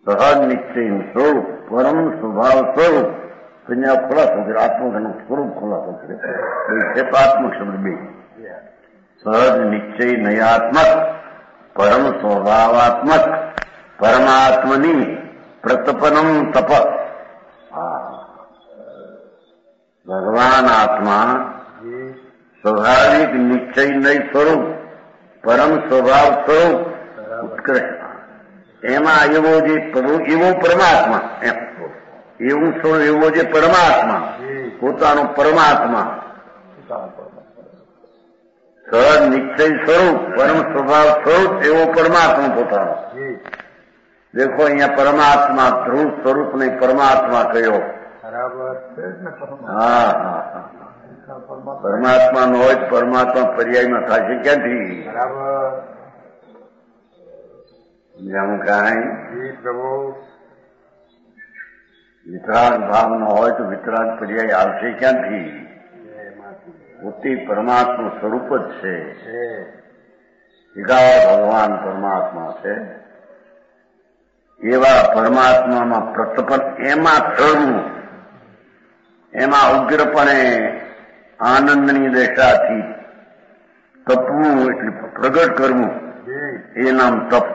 સહજ નિશ્ચય સ્વરૂપ પરમ સ્વભાવ સ્વરૂપ કન્યા ખુલાસો કરે આત્મનું સ્વરૂપ ખુલાસો કરે ક્ષેપાત્મક શબ્દ બે સહજ નિશ્ચય નયાત્મક પરમ સ્વભાવાત્મક પરમાત્મની પ્રતપનમ તપ. ભગવાન આત્મા સ્વાભાવિક નિશ્ચય સ્વરૂપ પરમ સ્વભાવ સ્વરૂપ ઉત્કૃષ્ટ એમાં એવો જે એવો પરમાત્મા એવું એવો જે પરમાત્મા પોતાનો પરમાત્મા સહજ નિશ્ચય સ્વરૂપ પરમ સ્વભાવ સ્વરૂપ એવો પરમાત્મા પોતાનો. દેખો અહીંયા પરમાત્મા ધ્રુવ સ્વરૂપ ને પરમાત્મા કયો. હા હા હા પરમાત્મા નો હોય પરમાત્મા પર્યાયમાં થશે ક્યાંથી? સમજાવું કાંઈ? વિતરાગ ભાવ નો હોય તો વિતરાગ પર્યાય આવશે ક્યાંથી? પોતે પરમાત્મા સ્વરૂપ જ છે. એકા ભગવાન પરમાત્મા છે. એવા પરમાત્મામાં પ્રતપન એમાં થવું એમાં ઉગ્રપણે આનંદની દશાથી તપવું એટલે પ્રગટ કરવું એ નામ તપ.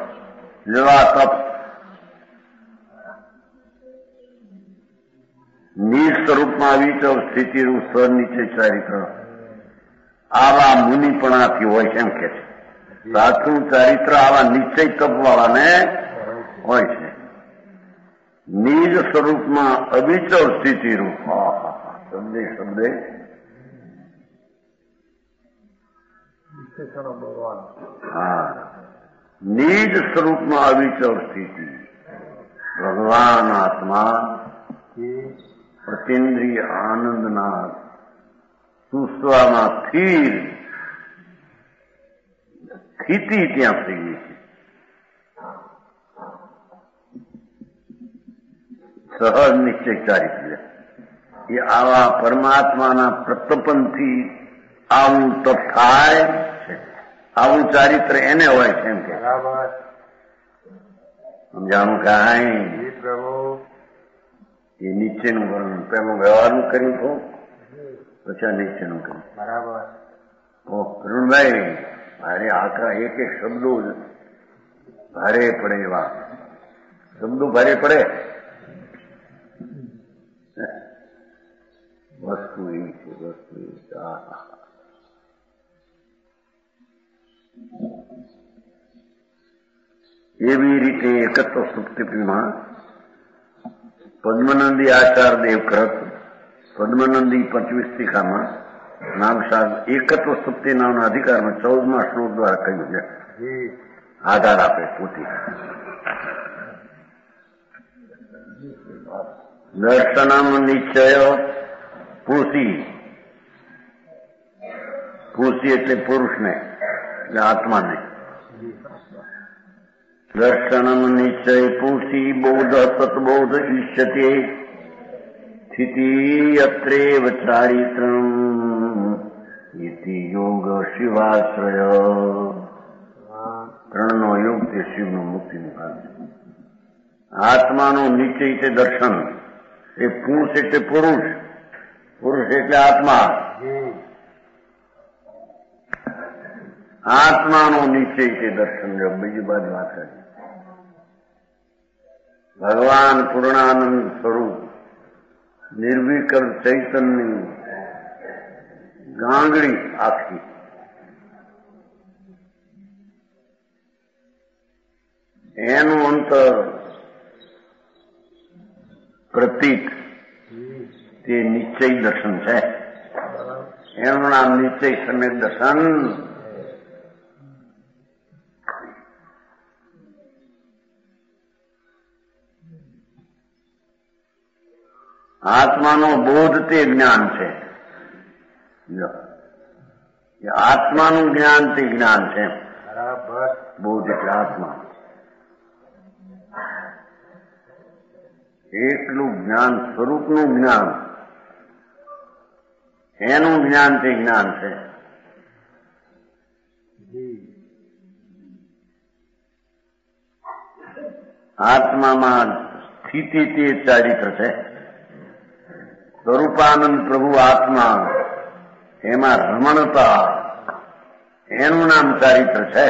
જેવા તપ નિજ સ્વરૂપમાં વિચર સ્થિતિરૂપ સ્વનિશ્ચય ચારિત્ર આવા મુનિપણાથી હોય છે એમ કે છે. સાચું ચારિત્ર આવા નિશ્ચય તપવાળાને હોય છે. નિજ સ્વરૂપમાં અવિચર સ્થિતિરૂપ શબ્દે હા નિજ સ્વરૂપમાં અવિચર સ્થિતિ ભગવાન આત્મા અતિન્દ્રિય આનંદના સુસ્વામાં સ્થિતિ ત્યાં થઈ ગઈ છે. સહજ નિશ્ચય ચારિત્ર્ય એ આવા પરમાત્માના પ્રતપનથી આવું તપ થાય છે. આવું ચારિત્ર એને હોય છે એમ કે સમજાણું કાંઈ? એ નીચેનું વર્ણન પેલું વ્યવહારનું કર્યું હતું પછી આ નીચેનું કર્યું. બરાબર. કરુણભાઈ ભારે આખા એક એક શબ્દો ભારે પડે એવા શબ્દો ભારે પડે. વસ્તુ એવી છે વસ્તુ એવી છે. એવી રીતે એકત્વ સુપ્તિમાં પદ્મનંદી આચાર દેવકૃત પદ્મનંદી 25 ટીકામાં નામશાસ્ત્ર એકત્વ સુપ્તિ નામના અધિકારમાં 14મા શ્લોક દ્વારા કહ્યું છે. આધાર આપે પોતે દર્શનમ નિશ્ચય પુરુષી એટલે પુરુષને એટલે આત્માને દર્શનમ નિશ્ચય પુરુષી બોધ સતબોધ ઈષ્યતે સ્થિતિ અત્રેવ ચારિત્રમ ઇતિ યોગ શિવાશ્રય. ત્રણનો યોગ તે શિવનું મુક્તિનું કારણ છે. આત્માનું નિશ્ચય છે દર્શન. એ પુરુષ એટલે પુરુષ પુરુષ એટલે આત્મા આત્માનો નિશ્ચય છે દર્શન. જો બીજી બાજુ વાત છે ભગવાન પૂર્ણાનંદ સ્વરૂપ નિર્વિકલ્પ ચૈતન્યની ગાંગડી આખી એનું અંતર પ્રતીક તે નિશ્ચય દર્શન છે. એનું નામ નિશ્ચય સમ્યક દર્શન. આત્માનો બોધ તે જ્ઞાન છે. આત્માનું જ્ઞાન તે જ્ઞાન છે. બોધ એટલે આત્મા. એટલું જ્ઞાન સ્વરૂપનું જ્ઞાન એનું જ્ઞાન તે જ્ઞાન છે. આત્મામાં સ્થિતિ તે ચારિત્ર છે. સ્વરૂપાનંદ પ્રભુ આત્મા એમાં રમણતા એનું નામ ચારિત્ર છે.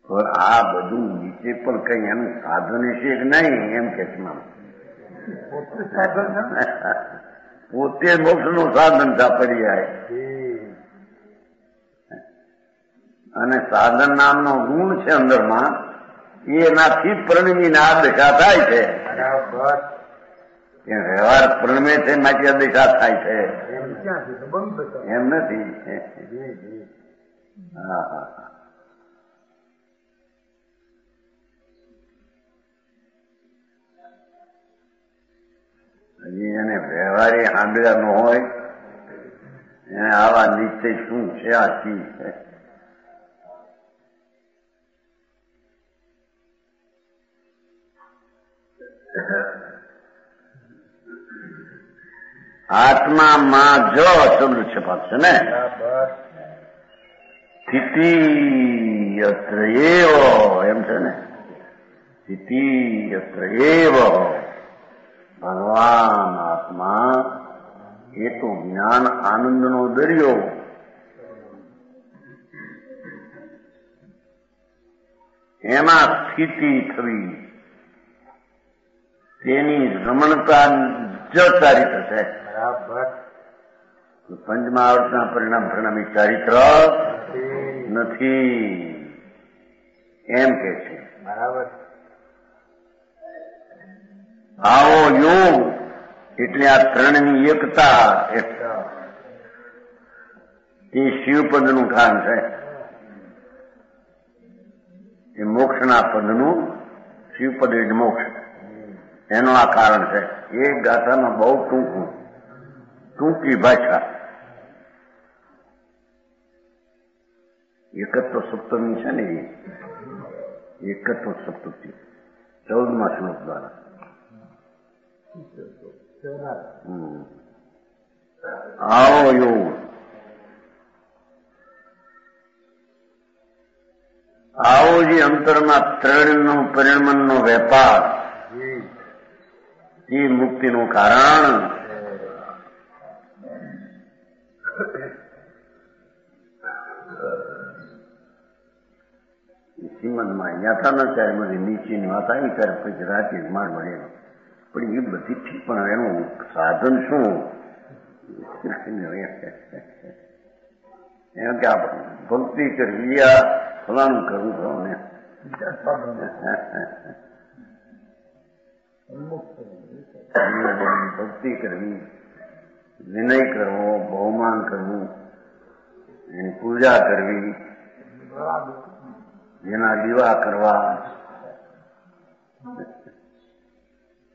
આ બધું નીચે પણ કઈ એનું સાધન છે કે નહીં એમ કે છે પોતે મોક્ષનું સાધન પડી જાય. અને સાધન નામનો ગુણ છે અંદરમાં એનાથી પ્રણમીને આ દશા થાય છે. વ્યવહાર પ્રણમે છે માટે આ દશા થાય છે એમ નથી. હા હા હજી એને વ્યવહારે સાંભળ્યા ન હોય એને આવા નિશ્ચય શું છે આ ચીજ છે. આત્મામાં જ શબ્દ છે પાછો ને સ્થિતિ અત્ર એવ એમ છે ને. સ્થિતિ અત્ર એવ ભગવાન આત્મા એ તો જ્ઞાન આનંદનો દરિયો. એમાં સ્થિતિ થવી તેની રમણતા જ ચારિત્ર છે. પંચમા આવર્તના પરિણામ પરિણામી ચારિત્ર નથી એમ કે છે. બરાબર. આવો યોગ એટલે આ ત્રણની એકતા એ શિવપદનું કારણ છે. એ મોક્ષના પદનું શિવપદ એટલે મોક્ષ એનું આ કારણ છે. એ ગાથામાં બહુ ટૂંકી ભાષા. એકત્વ સપ્તમી છે ને એ એકત્વ સપ્તમી 14મા શ્લોક દ્વારા આવો યોગ આવો જે અંતરમાં ત્રણનો પરિણમનનો વેપાર એ મુક્તિનું કારણ. શ્રીમદમાં યાથાનાચાર્ય બધી નીચેની વાત આવી ત્યારે પછી રાતે માર મળે પણ એ બધી ઠીક પણ એનું સાધન શું એમ કે આપણે ભક્તિ કરવી આ ફલાણું કરવું ને ભક્તિ કરવી વિનય કરવો બહુમાન કરવું એની પૂજા કરવી એના દીવા કરવા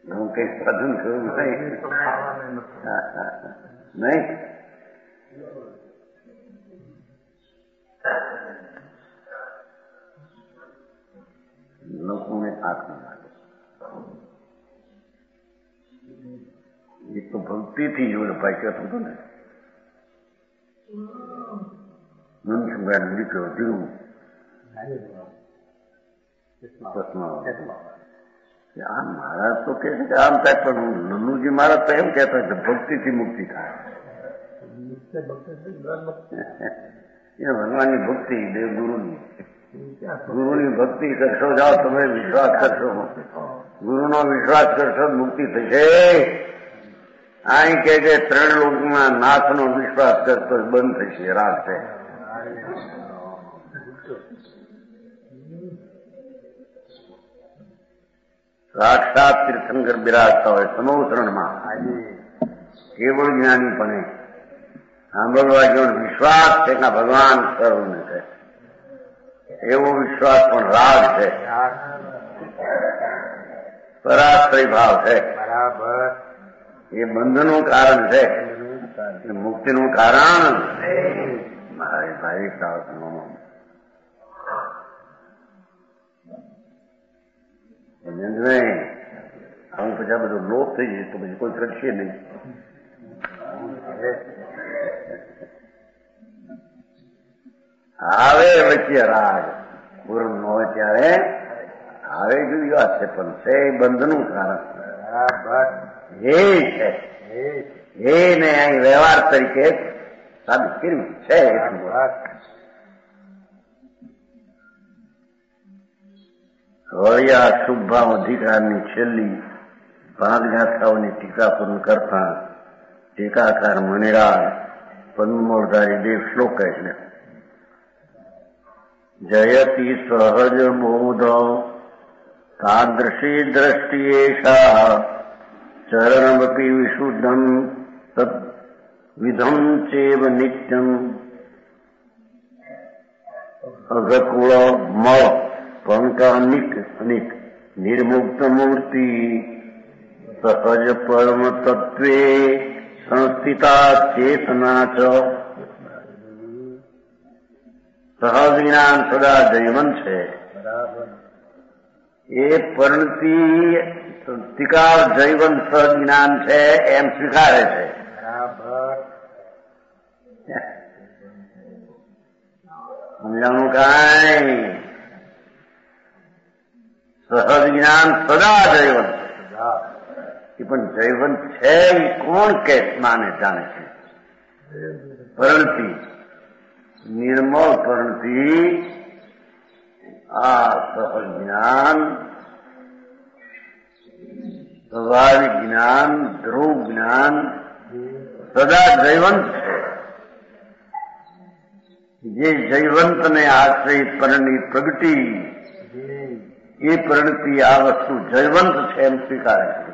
એવું કઈ સાધન કરવું નહીં. લોકોને હાથમાં લાગે એ તો ભક્તિથી જોડે ભાઈ કહેતું હતું ને નંદસુગાનો દીકરો ધીરું આમ મહારાજ તો કે છે કે આમ થાય, પણ નન્નુજી મહારાજ તો એમ કહેતા હોય કે ભક્તિથી મુક્તિ થાય. એ ભગવાનની ભક્તિ દેવ ગુરુની ભક્તિ કરશો, જાઓ તમે વિશ્વાસ કરશો, ગુરુનો વિશ્વાસ કરશો મુક્તિ થશે. અહીં કે છે 3 લોકમાં નાથનો વિશ્વાસ કરતો બંધ થશે, રાગ છે. સાક્ષાત તીર્થંકર બિરાજતા હોય સમોસરણમાં, કેવળ જ્ઞાની પણ સાંભળવા જેવો વિશ્વાસ છે કે ભગવાન સર્વને છે, એવો વિશ્વાસ પણ રાગ છે, પરાશ્રય ભાવ છે. બરાબર. એ બંધનું કારણ છે, એ મુક્તિનું કારણ. મારા ભાઈ સાહેબ હું પછી બધો લોપ થઈ જઈશ તો પછી કોઈ કરશે નહીં. આવે વચ્ચે રાગ પૂર્ણ ન હોય ત્યારે આવે જોઈ વાત છે, પણ છે બંધનું કારણ. એ છે એને અહીં વ્યવહાર તરીકે સાબિત કર્યું છે. વળિયા શુભભાવ અધિકારની છેલ્લી 5 ગાથાઓની ટીકા પૂર્ણ કરતા ટીકાકાર મણિરાજ પદ્મમોળધારી દેવ શ્લોક કહે છે, જયતિ સહજ બોધ તાદૃશી દ્રષ્ટિએષા ચરણમપી વિશુદ્ધમ તદ્વિધમ ચેવ નિત્યમ અઘકુળ મળ પંકાનિક નિર્મુક્ત મૂર્તિ સહજ પરમ તત્વે સંસ્થિતા ચેતના ચ. સહજ જ્ઞાન સદા જૈવંત છે. એ પરણતી ટીકા જૈવંત સહજ જ્ઞાન છે એમ સ્વીકારે છે. સમજાણું કાંઈ? સહજ જ્ઞાન સદા જૈવંત છે, પણ જૈવંત છે એ કોણ કે માને જાણે છે? પરણતી નિર્મળ પરણતી આ સહજ જ્ઞાન, સ્વાભાવિક જ્ઞાન, ધ્રુવ જ્ઞાન સદા જૈવંત છે. જે જૈવંતને આશ્રય પરણી પ્રગટી એ પરણતી આ વસ્તુ જૈવંત છે એમ સ્વીકારે છે.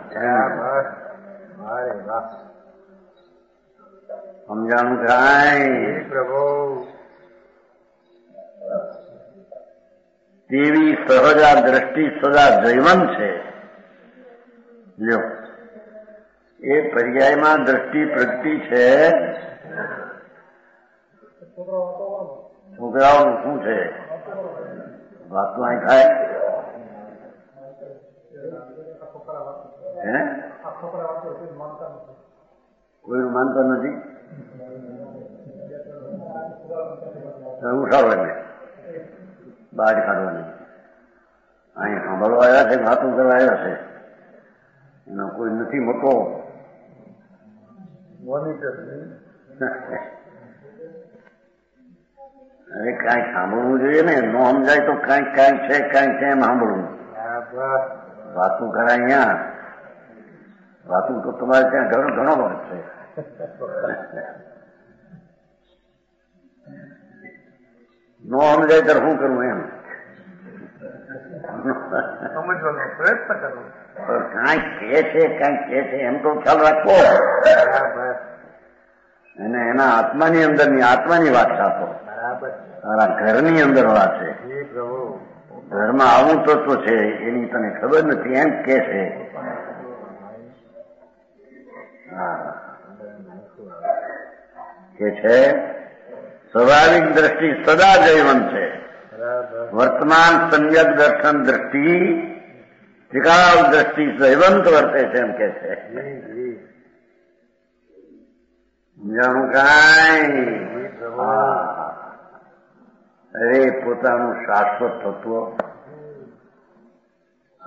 સમજાણું કાંઈ? પ્રભુ તેવી સહજ આ દ્રષ્ટિ સદા જૈવંત છે. લ્યો, એ પર્યાયમાં દ્રષ્ટિ પ્રગટી છે. છોકરાઓનું શું છે? વાતો અહીં થાય હે? કોઈનું માનતા નથી. ઉઠાડો એમને બહાર કાઢવાની. અહીં સાંભળવા આવ્યા છે, વાતો કરવા આવ્યા છે, એનો કોઈ નથી મોટો. અરે કાંઈ સાંભળવું જોઈએ ને, ન સમજાય તો કાંઈક કાંઈ છે, કાંઈક છે એમ સાંભળવું. વાતું કરાય અહીંયા, વાતું તો તમારે ત્યાં ઘણો વાત છે. ન સમજાય ત્યારે શું કરવું એમ સમજવાનો પ્રયત્ન કરવો. કાંઈક કે છે, કાંઈક કે છે એમ તો ખ્યાલ રાખવો. અને એના આત્માની વાત આપો. તારા ઘરની અંદર વાત છે. ઘરમાં આવું તત્વ છે એની તને ખબર નથી એમ કે છે. કે છે સ્વાભાવિક દ્રષ્ટિ સદા જૈવંત છે. વર્તમાન સમ્યક દર્શન દ્રષ્ટિ ત્રિકાળ દ્રષ્ટિ જૈવંત વર્તે છે એમ કે છે. જાણું કાંઈ? અરે પોતાનું શાશ્વત તત્વ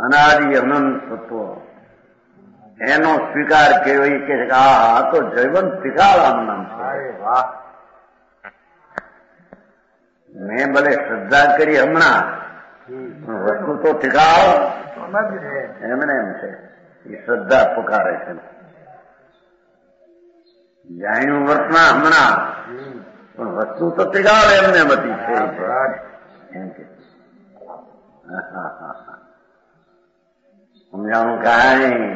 અનાદિ અનંત તત્વ એનો સ્વીકાર કેવો કે આ તો જયવંત તિકાળામ નામ છે. વાહ. મેં ભલે શ્રદ્ધા કરી હમણાં, વસ્તુ તો ટિકાવ એમને એમ છે. એ શ્રદ્ધા પુકારે છે. જાણ્યું વર્તના હમણાં, પણ વસ્તુ તો ટિકાવ એમને બધી છે એમ કે સમજાણું કાંઈ.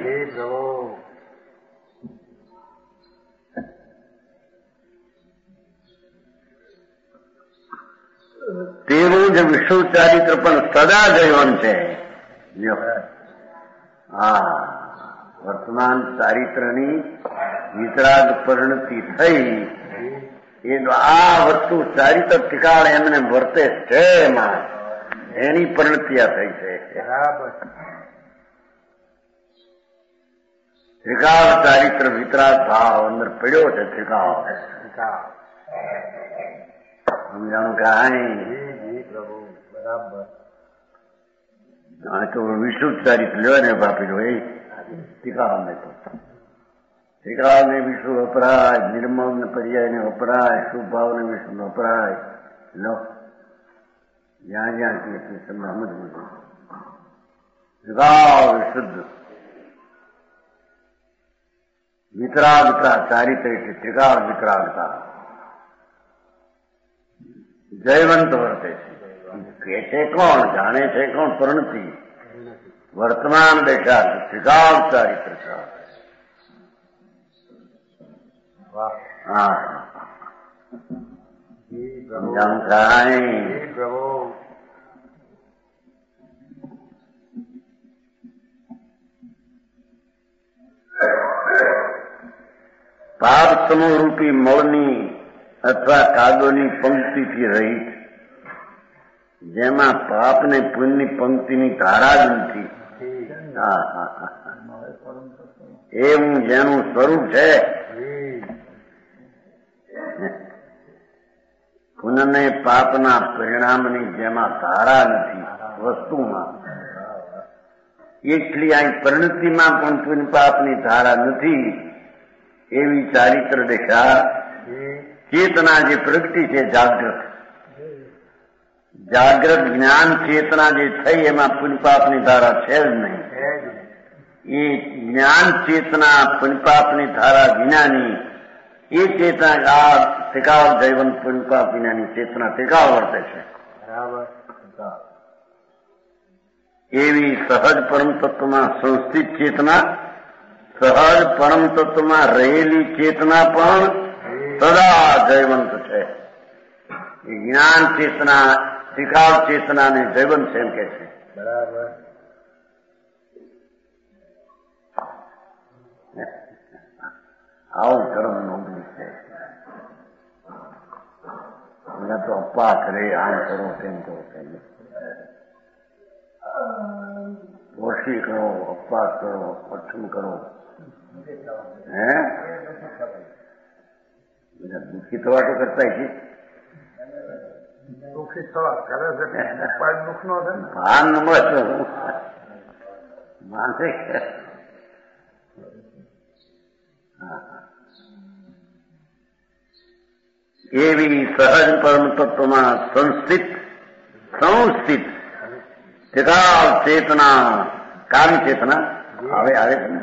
તેવું જ વિશ્વ ચારિત્ર પણ સદા જૈવન છે. હા, વર્તમાન ચારિત્રની વિતરાગ પરિણતિ થઈ એ આ વસ્તુ ચારિત્ર ટીકાળ એમને વર્તે છે. એમાં એની પરિણતિયા થઈ છે. ત્રિકાળ ચારિત્ર વિતરાગ ભાવ અંદર પડ્યો છે. ત્રિકાળ સમજાણું કાંઈ. બરાબર. તો વિશુદ્ધ ચારિત્ર લેવા ને આપેલો એ ટીકાળ ને તો ટીકાળ ને વિષ્ણુ વપરાય, નિર્મમ ને પર્યાય ને વપરાય, શુભ ભાવ ને વિષ્ણુ વપરાય. લો જ્યાં જ્યાં તમને સમજવું ટીકાળ વિશુદ્ધ વિતરાગતા ચારિત્ર એટલે ટીકાળ વિતરાગતા જયવંત વર્તે છે. કે છે કોણ? જાણે છે કોણ? પરિણતિ વર્તમાન દશા ત્રિકાળ ચારિત્ર. હા, પાપ સમૂહ રૂપી મળની અથવા કાદોની પંક્તિથી રહિત, જેમાં પાપ ને પુણ્યની પંક્તિની ધારા જ નથી. એવું જેનું સ્વરૂપ છે. પુનઃને પાપના પરિણામની જેમાં ધારા નથી વસ્તુમાં, એટલી અહીં પરિણતિમાં પણ પુણ્ય પાપની ધારા નથી. એવી ચારિત્ર દશા ચેતના જે પ્રગતિ છે જાગ્રત, જાગ્રત જ્ઞાન ચેતના જે થઈ એમાં પુણ્યપાપની ધારા છે જ નહીં. એ જ્ઞાન ચેતના પુણ્યપાપની ધારા વિનાની એ ચેતના આ ટીકાળ જૈવંત પુણ્યપાપ વિનાની ચેતના ટીકાળ વર્તે છે. એવી સહજ પરમ તત્વમાં સંસ્થિત ચેતના, સહજ પરમ તત્વમાં રહેલી ચેતના પણ સદા જયવંત છે. જ્ઞાન ચેતના ટીકાળ ચેતનાને જયવંત છે એમ કે છે. બરાબર. આવું ધર્મ નોંધવું છે. મને તો અપ્પા કરે, આમ કરો, તેમ કરો, વર્ષી કરો, અપવાસ કરો, અઠમ કરો. હે બધા દુઃખી થવા તો કરતા છે. દુઃખી થવા કરે છે. દુઃખ નો છે ને ભાન નંબર માનસિક. એવી સહજ પરમ તત્વમાં સંસ્થિત ટીકાળ ચેતના, કાવી ચેતના આવે છે ને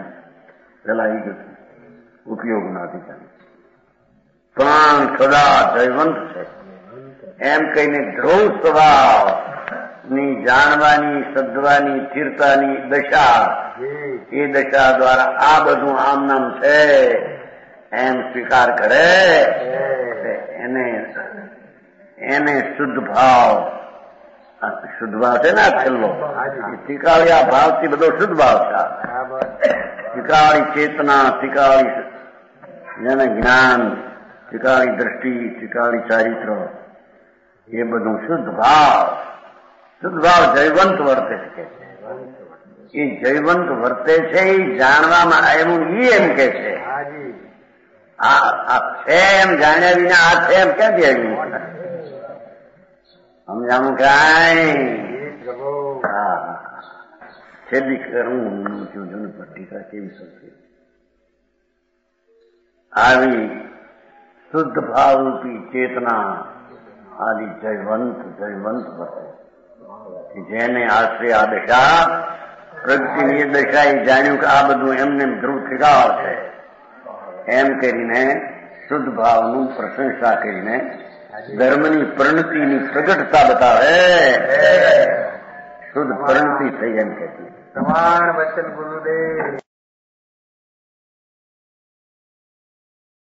પેલા આવી ગયું ઉપયોગ નથી પણ સદા જયવંત છે એમ કહીને ધ્રુવ સ્વભાવ ની જાણવાની, સદવાની, સ્થિરતાની દશા, એ દશા દ્વારા આ બધું આમ નામ છે એમ સ્વીકાર કરે એને શુદ્ધ ભાવ છે ને આ છેલ્લો ટીકાળિયા ભાવથી બધો શુદ્ધ ભાવ છે. ટીકાળી ચેતના, ટીકાળી જેને જ્ઞાન, ટીકાળી દ્રષ્ટિ, ટીકાળી ચારિત્ર, એ બધું શુદ્ધ ભાવ જયવંત વર્તે છે. એ જયવંત વર્તે છે એ જાણવામાં આવ્યું એ એમ કે છે. આ છે એમ જાણ્યા વિના આ છે એમ ક્યાંથી આવ્યું? સમજાણું કાંઈ? છેદી કરું જૂન પર ટીકા કેવી શકશે. આવી શુદ્ધ ભાવરૂપી ચેતના આદિ જયવંત બને કે જેને આશરે આ દશા પ્રગતિની એ દશાએ જાણ્યું કે આ બધું એમને ધ્રુવ ઠેકાવ છે એમ કરીને શુદ્ધ ભાવનું પ્રશંસા કરીને ધર્મની પરિણતિની પ્રગટતા બતાવે. શુદ્ધ પરિણતિ થઈ એમ કહેતી. પ્રમાણ વચન ગુરુદેવ.